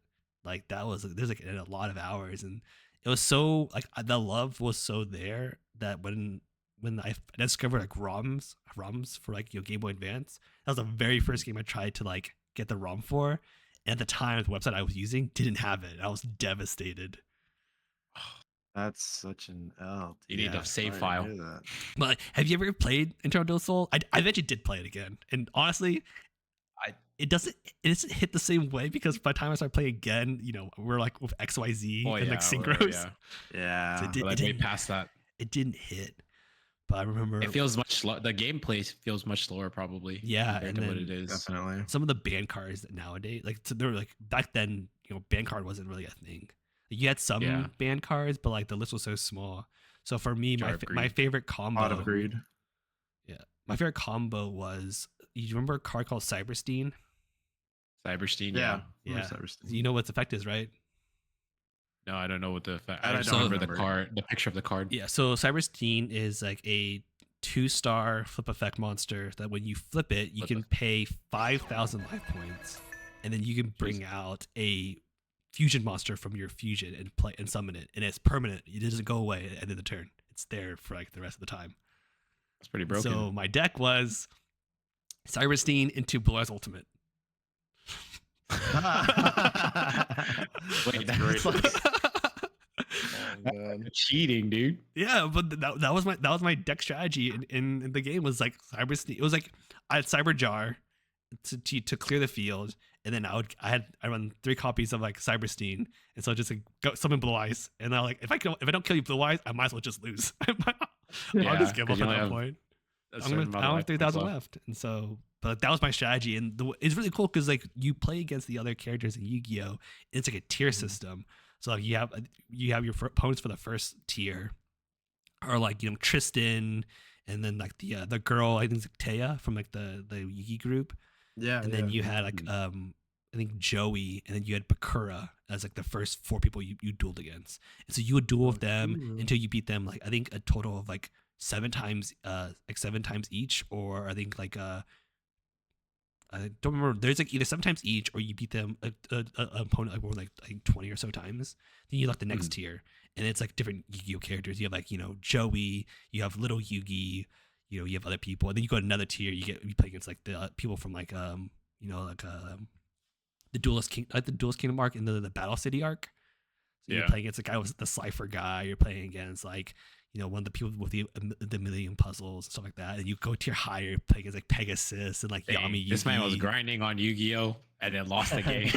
like there's like a lot of hours, and it was so like the love was so there that when I discovered like ROMs for like Game Boy Advance, that was the very first game I tried to like get the ROM for, and at the time the website I was using didn't have it, and I was devastated. That's such an L. You need Yeah, a save Sorry to file. hear that. But like, have you ever played Eternal Duelist Soul? I eventually did play it again, and honestly, it doesn't hit the same way, because by the time I started playing again, we're like with XYZ and like synchros. Yeah. Yeah. So We're like way past that. it didn't hit. But I remember It feels much slow. The gameplay feels much slower, probably. Yeah, compared and to what then it is. Definitely. some of the band cards nowadays, like so they were like back then, band card wasn't really a thing. You had some Yeah. band cards, but like the list was so small. So for me, Jar of my Greed. favorite combo, Pot of greed. my favorite combo was, you remember a card called Cyberstein? Cyberstein. Yeah. Yeah. Cyberstein. You know what its effect is, right? No, I don't know what the effect. I I just don't remember the remember. card, the picture of the card. Yeah, so Cyberstein is like a 2-star flip effect monster that when you flip it, you can pay 5,000 life points, and then you can bring out a fusion monster from your fusion and play and summon it, and it's permanent. It doesn't go away at the end of the turn. It's there for like the rest of the time. That's pretty broken. So my deck was Cyberstein into Blue Eyes Ultimate. Wait, that's like cheating, dude. Yeah, but that was my deck strategy in the game. Was like Cyberstein. It was like I had Cyber Jar to clear the field, and then I run 3 copies of like Cyberstein, and so I just like go summon Blue Eyes, and I if I don't kill you Blue Eyes, I might as well just lose. I'll just give up at that point. I don't have 3,000 left, and so but that was my strategy, and it's really cool because like you play against the other characters in Yu-Gi-Oh. It's like a tier system, so like you have your opponents for the first tier are like Tristan, and then like the girl I think it's like Taya from like the Yu-Gi group. Yeah, and then you had like I think Joey, and then you had Bakura as like the first 4 people you dueled against, and so you would duel with them until you beat them like I think a total of like 7 times each, or I think like I don't remember. There's like either 7 times each, or you beat them a opponent like more like I think 20 or so times. Then you left the next tier, and it's like different Yu-Gi-Oh characters. You have like Joey, you have Little Yugi, you have other people, and then you go to another tier. You play against like the people from like the Duelist Kingdom arc and the Battle City arc. So you're playing against the guy with the Cypher guy. You're playing against like one of the people with the million puzzles and stuff like that. And you go tier higher, play against like Pegasus and like Yami Yugi. This man was grinding on Yu-Gi-Oh and then lost the game.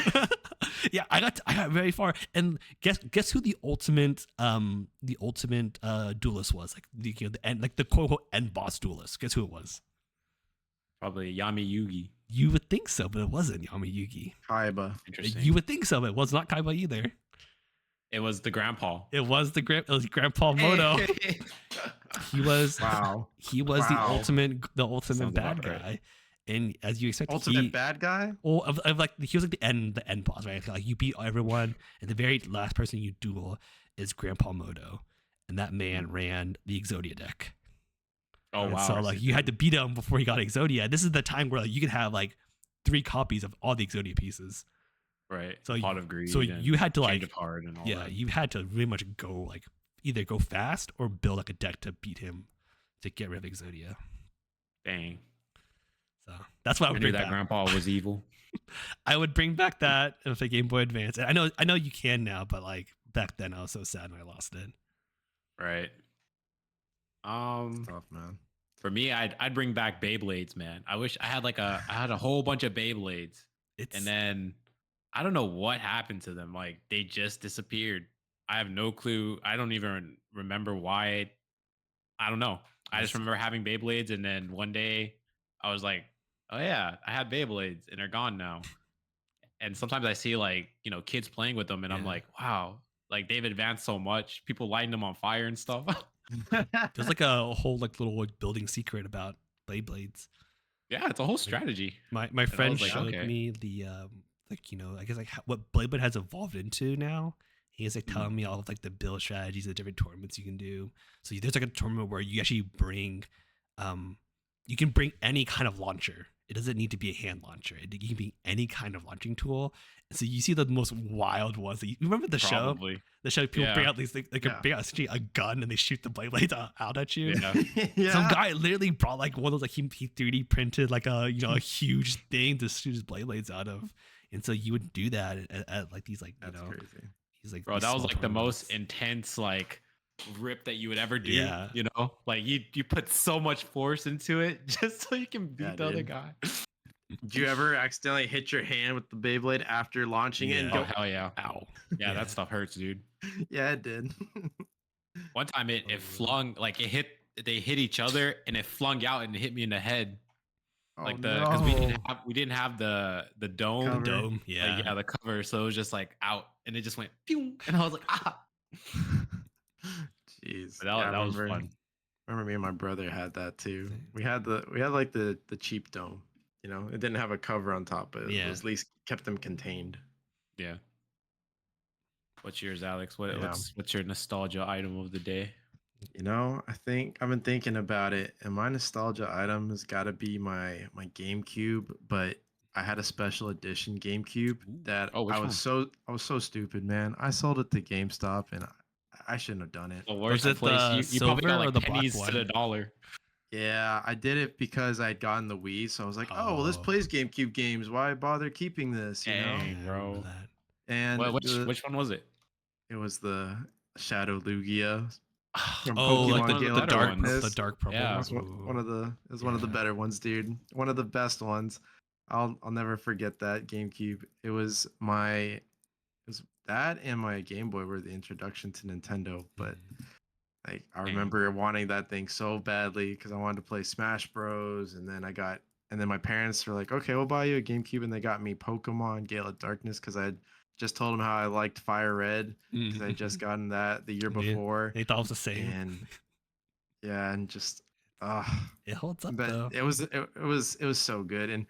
Yeah, I got very far. And guess who the ultimate duelist was? Like the end, like the quote unquote end boss duelist. Guess who it was? Probably Yami Yugi. You would think so, but it wasn't Yami Yugi. Kaiba. Interesting. You would think so, but it was not Kaiba either. It was the grandpa. It was Grandpa Moto. He was the ultimate bad guy. Right. And as you expect, ultimate bad guy. Well, of like he was like the end boss, right? Like you beat everyone, and the very last person you duel is Grandpa Moto, and that man ran the Exodia deck. Oh and wow! So like you had to beat him before he got Exodia. This is the time where like you could have like 3 copies of all the Exodia pieces. Right. So Pot of Greed. So you had to like and all that. you had to really much go like either go fast or build like a deck to beat him to get rid of Exodia. Dang. So that's why I would bring that grandpa was evil. I would bring back that with a Game Boy Advance. And I know you can now, but like back then I was so sad when I lost it. Right. Tough, man. For me, I'd bring back Beyblades, man. I wish I had a whole bunch of Beyblades. And then I don't know what happened to them. Like they just disappeared. I have no clue. I don't even remember why. I don't know. I just remember having Beyblades, and then one day I was like, "Oh yeah, I had Beyblades, and they're gone now." And sometimes I see like kids playing with them, and I'm like, "Wow, like they've advanced so much. People lighting them on fire and stuff." There's like a whole like little building secret about Beyblades. Yeah, it's a whole strategy. My friend showed me the I guess like what Beyblade has evolved into now. He was like telling me all of like the build strategies, the different tournaments you can do. So there's like a tournament where you actually bring, you can bring any kind of launcher. It doesn't need to be a hand launcher. You can be any kind of launching tool. So you see the most wild ones. You remember the show? The show people bring out these they can bring out essentially a gun and they shoot the Beyblades out at you. Yeah. Some guy literally brought like one of those like he 3D printed like a a huge thing to shoot his Beyblades out of. And so you would do that at like these like that's crazy. He's like, bro, that was like the most intense like rip that you would ever do. Yeah. Like you put so much force into it just so you can beat the other guy. Did you ever accidentally hit your hand with the Beyblade after launching it? And go, oh hell yeah! Ow! Yeah, that stuff hurts, dude. Yeah, it did. One time it flung like they hit each other and it flung out and it hit me in the head. Because we didn't have the dome Cover. Dome, the cover, so it was just like out and it just went pew, and I was like Jeez, that was fun. Remember me and my brother had that too. We had like the cheap dome. It didn't have a cover on top, but it was at least kept them contained. Yeah. What's yours, Alex? What's your nostalgia item of the day? You know, I think I've been thinking about it, and my nostalgia item has got to be my GameCube. But I had a special edition GameCube Ooh. that Oh, which one? I was so stupid, man. I sold it to GameStop, and I shouldn't have done it. The Was worst it place. the You probably got silver or like the black pennies to the one? dollar. Yeah, I did it because I had gotten the Wii, so I was like, oh well, this Oh, plays GameCube games. Why bother keeping this? You know? Dang, yeah, I remember bro. that. And Well, which one was it? it was the Shadow Lugia from Oh, Ooh, like one Pokemon of the Gale the of better ones. the Darkness. dark purple Yeah. one. It's one Ooh, of the it's one of the yeah. better ones, dude. One of the best ones. I'll never forget that GameCube. It was that and my Game Boy were the introduction to Nintendo. But Mm. like I Dang. remember wanting that thing so badly because I wanted to play Smash Bros. And then my parents were like, "Okay, we'll buy you a GameCube," and they got me Pokemon Gale of Darkness because I had just told them how I liked Fire Red because I had just gotten that the year They, before, they thought it was the same. and yeah, and just It holds up but though. it was so good. And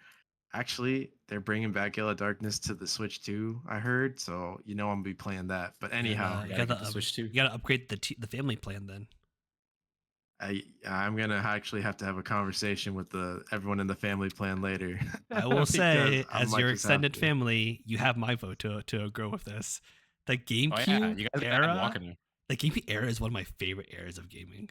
actually, they're bringing back Gale of Darkness to the Switch too. I heard, so you know I'm gonna be playing that. But You anyhow, gotta, I gotta get the Switch too. you gotta upgrade the family plan then. I'm gonna actually have to have a conversation with the everyone in the family plan later I will because say, I as might your just have extended to. family, you have my vote to go with this. The Oh yeah, GameCube you guys gotta add era, Walker there. the GameCube era is one of my favorite eras of gaming.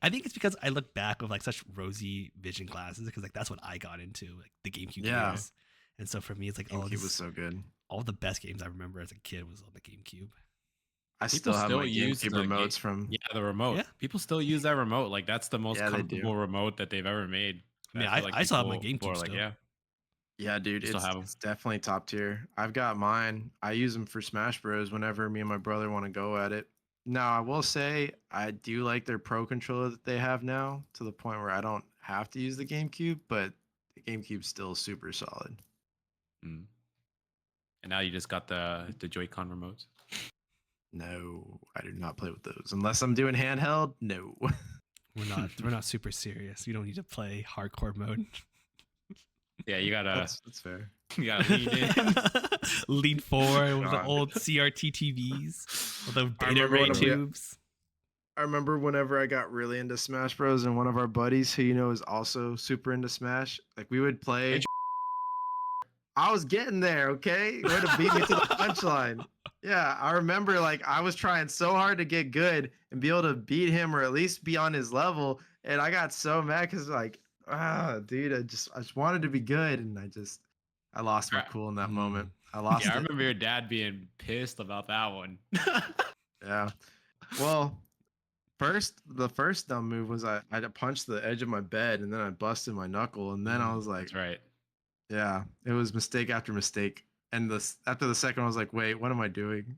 I think it's because I look back with like such rosy vision glasses because like that's what I got into, like the GameCube Yeah, games. And so for me, it's like, oh, GameCube was this so good. all the best games I remember as a kid was on the GameCube. I People still have still my use GameCube the remotes from. yeah, the remote. Yeah, People still use that remote. Like that's the most Yeah, they do. comfortable remote that they've ever made. I And mean, I feel like I still have my people GameCube are like, still. yeah, Yeah, dude, you still have them. it's definitely top tier. I've got mine. I use them for Smash Bros. Whenever me and my brother want to go at it. Now, I will say I do like their Pro controller that they have now to the point where I don't have to use the GameCube, but the GameCube's still super solid. Mm. And now you just got the Joy-Con remotes. No, I do not play with those unless I'm doing handheld. No. We're not super serious. We don't need to play hardcore mode. Yeah, you gotta That's fair. you gotta lean in. Lean forward with the God. old CRT TVs with the I data remember ray when we- tubes. I remember whenever I got really into Smash Bros. And one of our buddies, who you know is also super into Smash, like we would play. I was getting there, okay? Way to beat me to the punchline. Yeah, I remember like I was trying so hard to get good and be able to beat him or at least be on his level, and I got so mad because like, dude, I just wanted to be good, and I lost my Right. cool in that Mm. moment. I lost Yeah, I it. remember your dad being pissed about that one. Yeah. Well, the first dumb move was I punched the edge of my bed and then I busted my knuckle, and then I was like, That's right. yeah, it was mistake after mistake. And after the second, I was like, wait, what am I doing?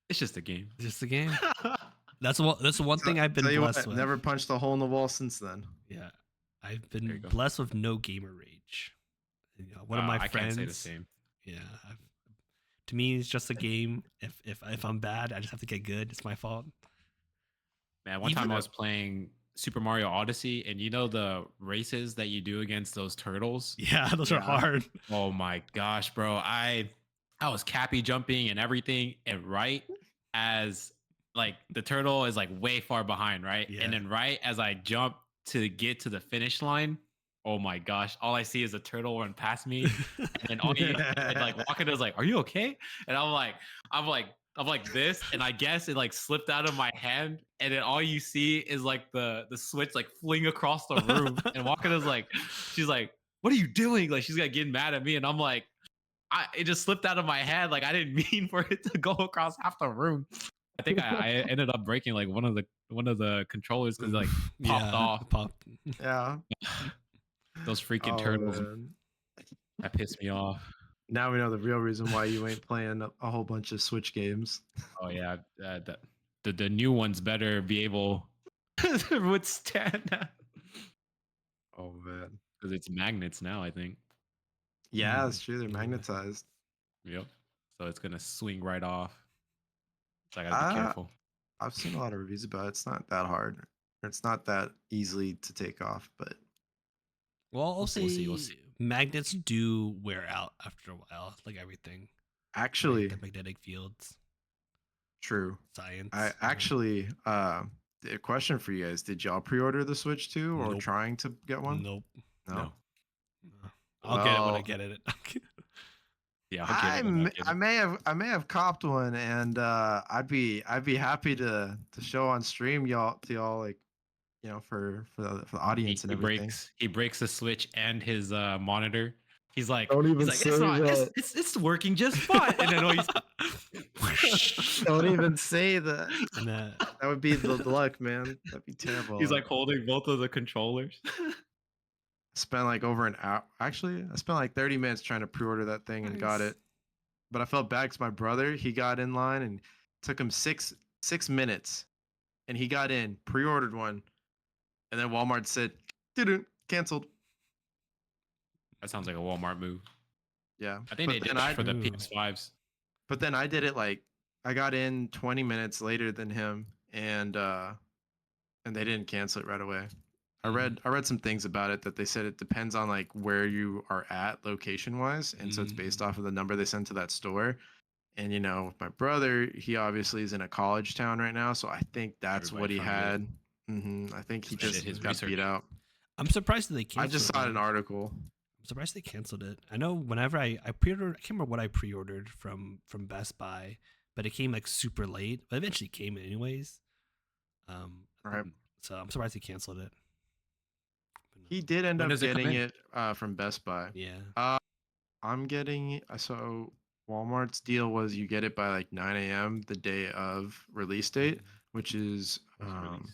It's just a game. Just the game. That's one thing I've been Tell you blessed what, with. never punched a hole in the wall since then. Yeah, I've There been you go. blessed with no gamer rage. You know, one of my I friends. can't say the same. Yeah, to me, it's just a game. If I'm bad, I just have to get good. It's my fault. Man, one time I was playing Super Mario Odyssey, and you know the races that you do against those turtles? Yeah, those are Yeah. hard. Oh my gosh, bro. I was cappy jumping and everything, and right as like the turtle is like way far behind, right? Yeah. And then right as I jump to get to the finish line, oh my gosh, all I see is a turtle run past me. And all you and like walking is like, are you okay? And I'm like this, and I guess it like slipped out of my hand, and then all you see is like the switch like fling across the room. And Walker is like, she's like, what are you doing? Like she's like getting mad at me, and I'm like, it just slipped out of my hand. Like I didn't mean for it to go across half the room. I think I ended up breaking like one of the controllers because like popped off. Popped. Yeah. Those freaking Oh, turtles man. that pissed me off. Now we know the real reason why you ain't playing a whole bunch of Switch games. Oh yeah, the new ones better be able to withstand that Oh man. because it's magnets now. I think. Yeah, it's true. They're Yeah. magnetized. Yep. So it's gonna swing right off. So I gotta be Ah, careful. I've seen a lot of reviews about it. It's not that hard. Or it's not that easily to take off, but Well, I'll We'll say see, we'll see. magnets do wear out after a while, like everything. Like actually, the magnetic fields, true. science. I yeah. actually A question for you guys: did y'all pre-order the Switch 2 or Nope. trying to get one? Nope. No. I'll get it when I Well, get it. Yeah, I'll get it when I get I it. may have copped one, and I'd be happy to show on stream y'all to y'all, like, you know, for the audience and everything. He breaks the Switch and his monitor. He's like Don't even it's say not that. it's working just fine. And then he's Don't even say that. And, That would be the luck, man. That'd be terrible. he's like holding both of the controllers. Spent like over an hour. Actually, I spent like 30 minutes trying to pre-order that thing and got Nice. it. But I felt bad because my brother, he got in line and took him six minutes, and he got in, pre-ordered one, and then Walmart said, "Didn't canceled." That sounds like a Walmart move. Yeah, I think but they did then that for the Ooh. PS5s. But then I did it like I got in 20 minutes later than him, and they didn't cancel it right away. I read some things about it that they said it depends on like where you are at location wise, and so it's based off of the number they send to that store. And you know, with my brother, he obviously is in a college town right now, so I think that's what he Everybody had. I think he Did just his got research. beat out. I'm surprised that they I canceled just saw it. an article. I'm surprised they canceled it. I know whenever I pre-ordered, I can't remember what I pre-ordered from Best Buy, but it came like super late. But eventually came anyways. Right. So I'm surprised they canceled it. But no. He did end When up does it come getting in? it from Best Buy. Yeah. I'm getting so Walmart's deal was you get it by like 9 a.m. the day of release date, which is When's the release?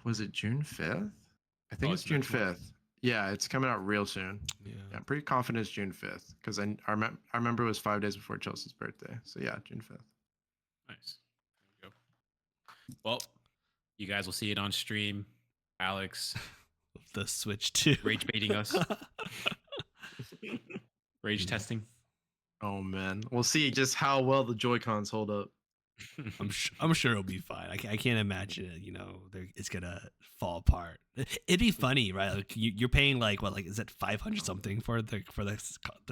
was it June 5th? I think Oh, it's it's June next month? 5th. Yeah, it's coming out real soon. Yeah. Yeah, I'm pretty confident it's June 5th because I remember it was 5 days before Chelsea's birthday. So yeah, June 5th. Nice. There we go. Well, you guys will see it on stream. Alex The Switch 2. rage baiting us. Rage testing. Oh man, we'll see just how well the Joy-Cons hold up. I'm sure it'll be fine. I can't imagine it. You know, it's gonna fall apart. It'd be funny, right? Like you're paying like what, like is it 500 something for the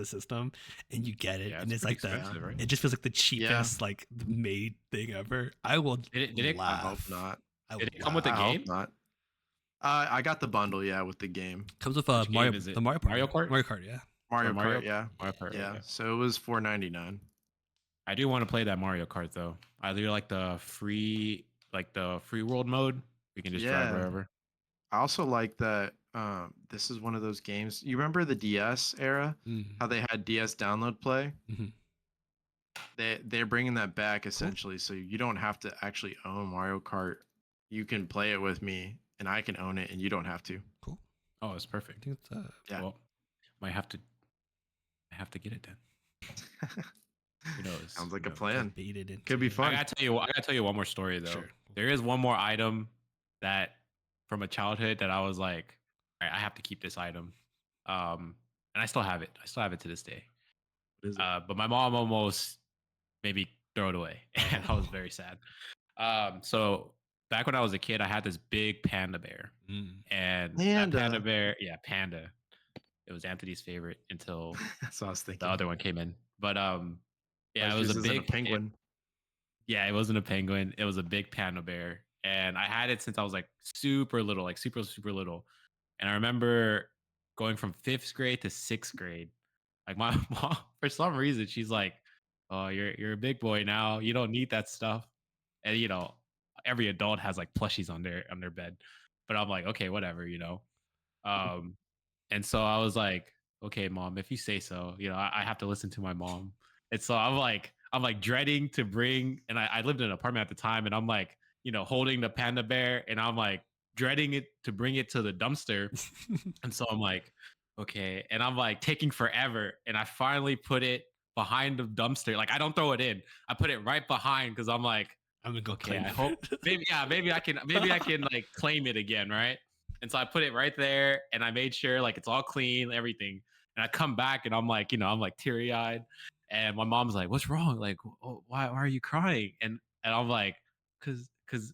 system, and you get it, Yeah, and it's it's like pretty expensive, right? it just feels like the cheapest like made thing ever. I will Did it- laugh. I hope not. Did it come with the I game? hope not. I got the bundle, yeah, with the game. Comes with Which Mario, game is it? the Mario Party. Mario Kart? Mario Kart, yeah. Mario Mario- Kart, yeah. Mario Kart, Yeah, yeah. so it was $4.99. I do want to play that Mario Kart though. Either like the free world mode. We can just drive Yeah. wherever. I also like that this is one of those games. You remember the DS era? How they had DS download play? Mhm. They're bringing that back essentially, so you don't have to actually own Mario Kart. You can play it with me, and I can own it, and you don't have to. Cool. Oh, it's I perfect. think it's Yeah. Well, I have to get it then. Who knows? Sounds like Who a knows? plan. baited into Could be it. fun. I gotta tell you one more story though. Sure. There is one more item that from a childhood that I was like, all right, I have to keep this item. And I still have it. I still have it to this day. What is it? But my mom almost made me throw it away. And I was very sad. So back when I was a kid, I had this big panda bear. And that panda Panda. bear, yeah, Panda. It was Anthony's favorite until That's what I was thinking. the other one came in. But yeah, Like, it was this a isn't big penguin. yeah, it wasn't a penguin. It was a big panda bear. And I had it since I was like super little, like super, super little. And I remember going from 5th grade to 6th grade. Like my mom, for some reason, she's like, "Oh, you're a big boy now. You don't need that stuff." And you know, every adult has like plushies on their bed. But I'm like, okay, whatever, you know. And so I was like, okay, mom, if you say so, you know, I have to listen to my mom. And so I'm like dreading to bring, and I lived in an apartment at the time, and I'm like, you know, holding the panda bear, and I'm like dreading it to bring it to the dumpster. And so I'm like, okay, and I'm like taking forever, and I finally put it behind the dumpster. Like I don't throw it in, I put it right behind because I'm like, I'm gonna go okay, claim I it. hope maybe I can like claim it again, right? And so I put it right there, and I made sure like it's all clean, everything. And I come back, and I'm like, you know, I'm like teary eyed, and my mom's like, "What's wrong? Like, why are you crying?" And I'm like, "Cause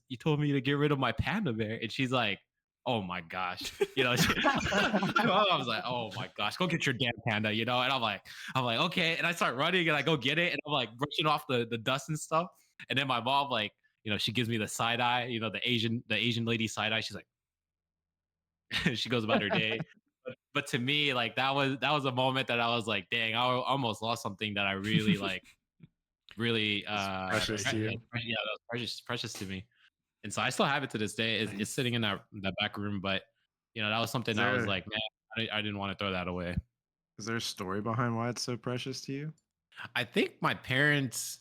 you told me to get rid of my panda bear," and she's like, "Oh my gosh," you know. I was like, "Oh my gosh, go get your damn panda," you know. And I'm like, okay, and I start running, and I go get it, and I'm like brushing off the dust and stuff. And then my mom like she gives me the side eye, the Asian lady side eye. She's like, she goes about her day. But to me, like that was a moment that I was like, dang, I almost lost something that I really like, really precious to you. yeah, that was precious to me. And so I still have it to this day. It's Nice. sitting in that back room, but that was something Is that I was there like, man, I didn't want to throw that away. is there a story behind why it's so precious to you? I think my parents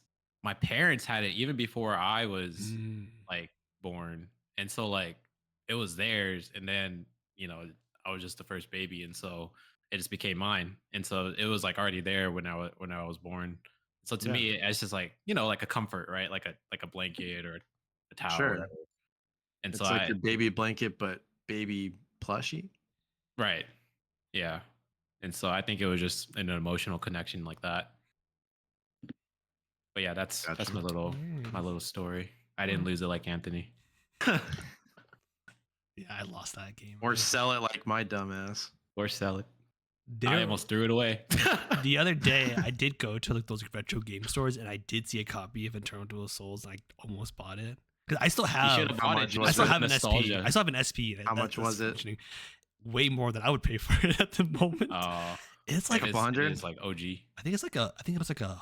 had it even before I was Mm. like born. And so like it was theirs, and then, I was just the first baby, and so it just became mine. And so it was like already there when I was born. So to Yeah, me, it's just like, like a comfort, right? Like a blanket or a towel, sure. whatever. And so It's like your baby blanket, but baby plushie. right. Yeah. And so I think it was just an emotional connection like that. But yeah, that's Gotcha. my little story. I didn't lose it like Anthony. Yeah, I lost that game. Or sell it like my dumbass. Or sell it. I There- almost threw it away. the other day, I did go to like those retro game stores, and I did see a copy of Eternal Duel Souls, and I almost bought it because I still You have. should have How bought much it. was I still it? have an SP. Nostalgia. I still have an SP. How much was it? mentioning. Way more than I would pay for it at the moment. It's like it couple hundred? is like OG. I think it was like a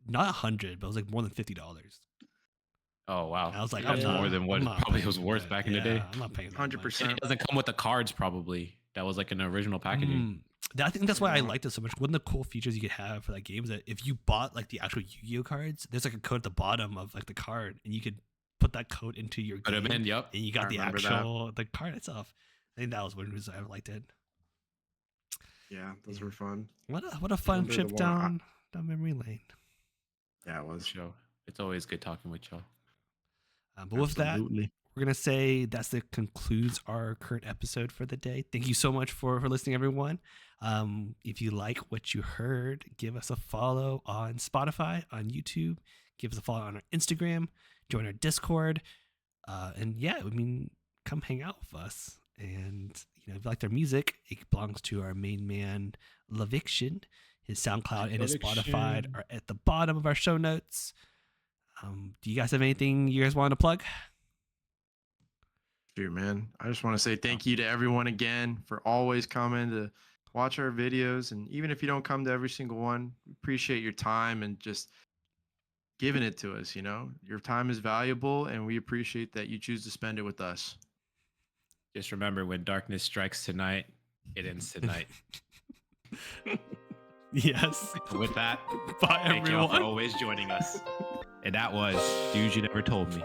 not 100, but it was like more than $50. Oh wow. I was like, that's more than what I'm it not probably paying was worth that. back in the day. I'm not paying that 100%. And it doesn't come with the cards probably. That was like an original packaging. I think that's why I Yeah. liked it so much. One of the cool features you could have for that game is that if you bought like the actual Yu-Gi-Oh cards, there's like a code at the bottom of like the card, and you could put that code into your Put game, them in, yep. and you got I the remember that. actual the card itself. I think that was one reason I liked it. Yeah, those were fun. What a fun Remember trip the one I- down memory lane. Yeah, it was. Show. It's always good talking with y'all. But with that, Absolutely. we're gonna say that concludes our current episode for the day. Thank you so much for listening, everyone. If you like what you heard, give us a follow on Spotify, on YouTube. Give us a follow on our Instagram. Join our Discord. And yeah, I mean, come hang out with us. And if you like their music, it belongs to our main man, Laviction. His SoundCloud and his Spotify Laviction. are at the bottom of our show notes. Do you guys have anything you guys want to plug? Sure, man. I just want to say thank you to everyone again for always coming to watch our videos. And even if you don't come to every single one, we appreciate your time and just giving it to us. Your time is valuable, and we appreciate that you choose to spend it with us. Just remember, when darkness strikes tonight, it ends tonight. Yes. With that, Bye, thank you all for everyone. always joining us. And that was Dude You Never Told Me.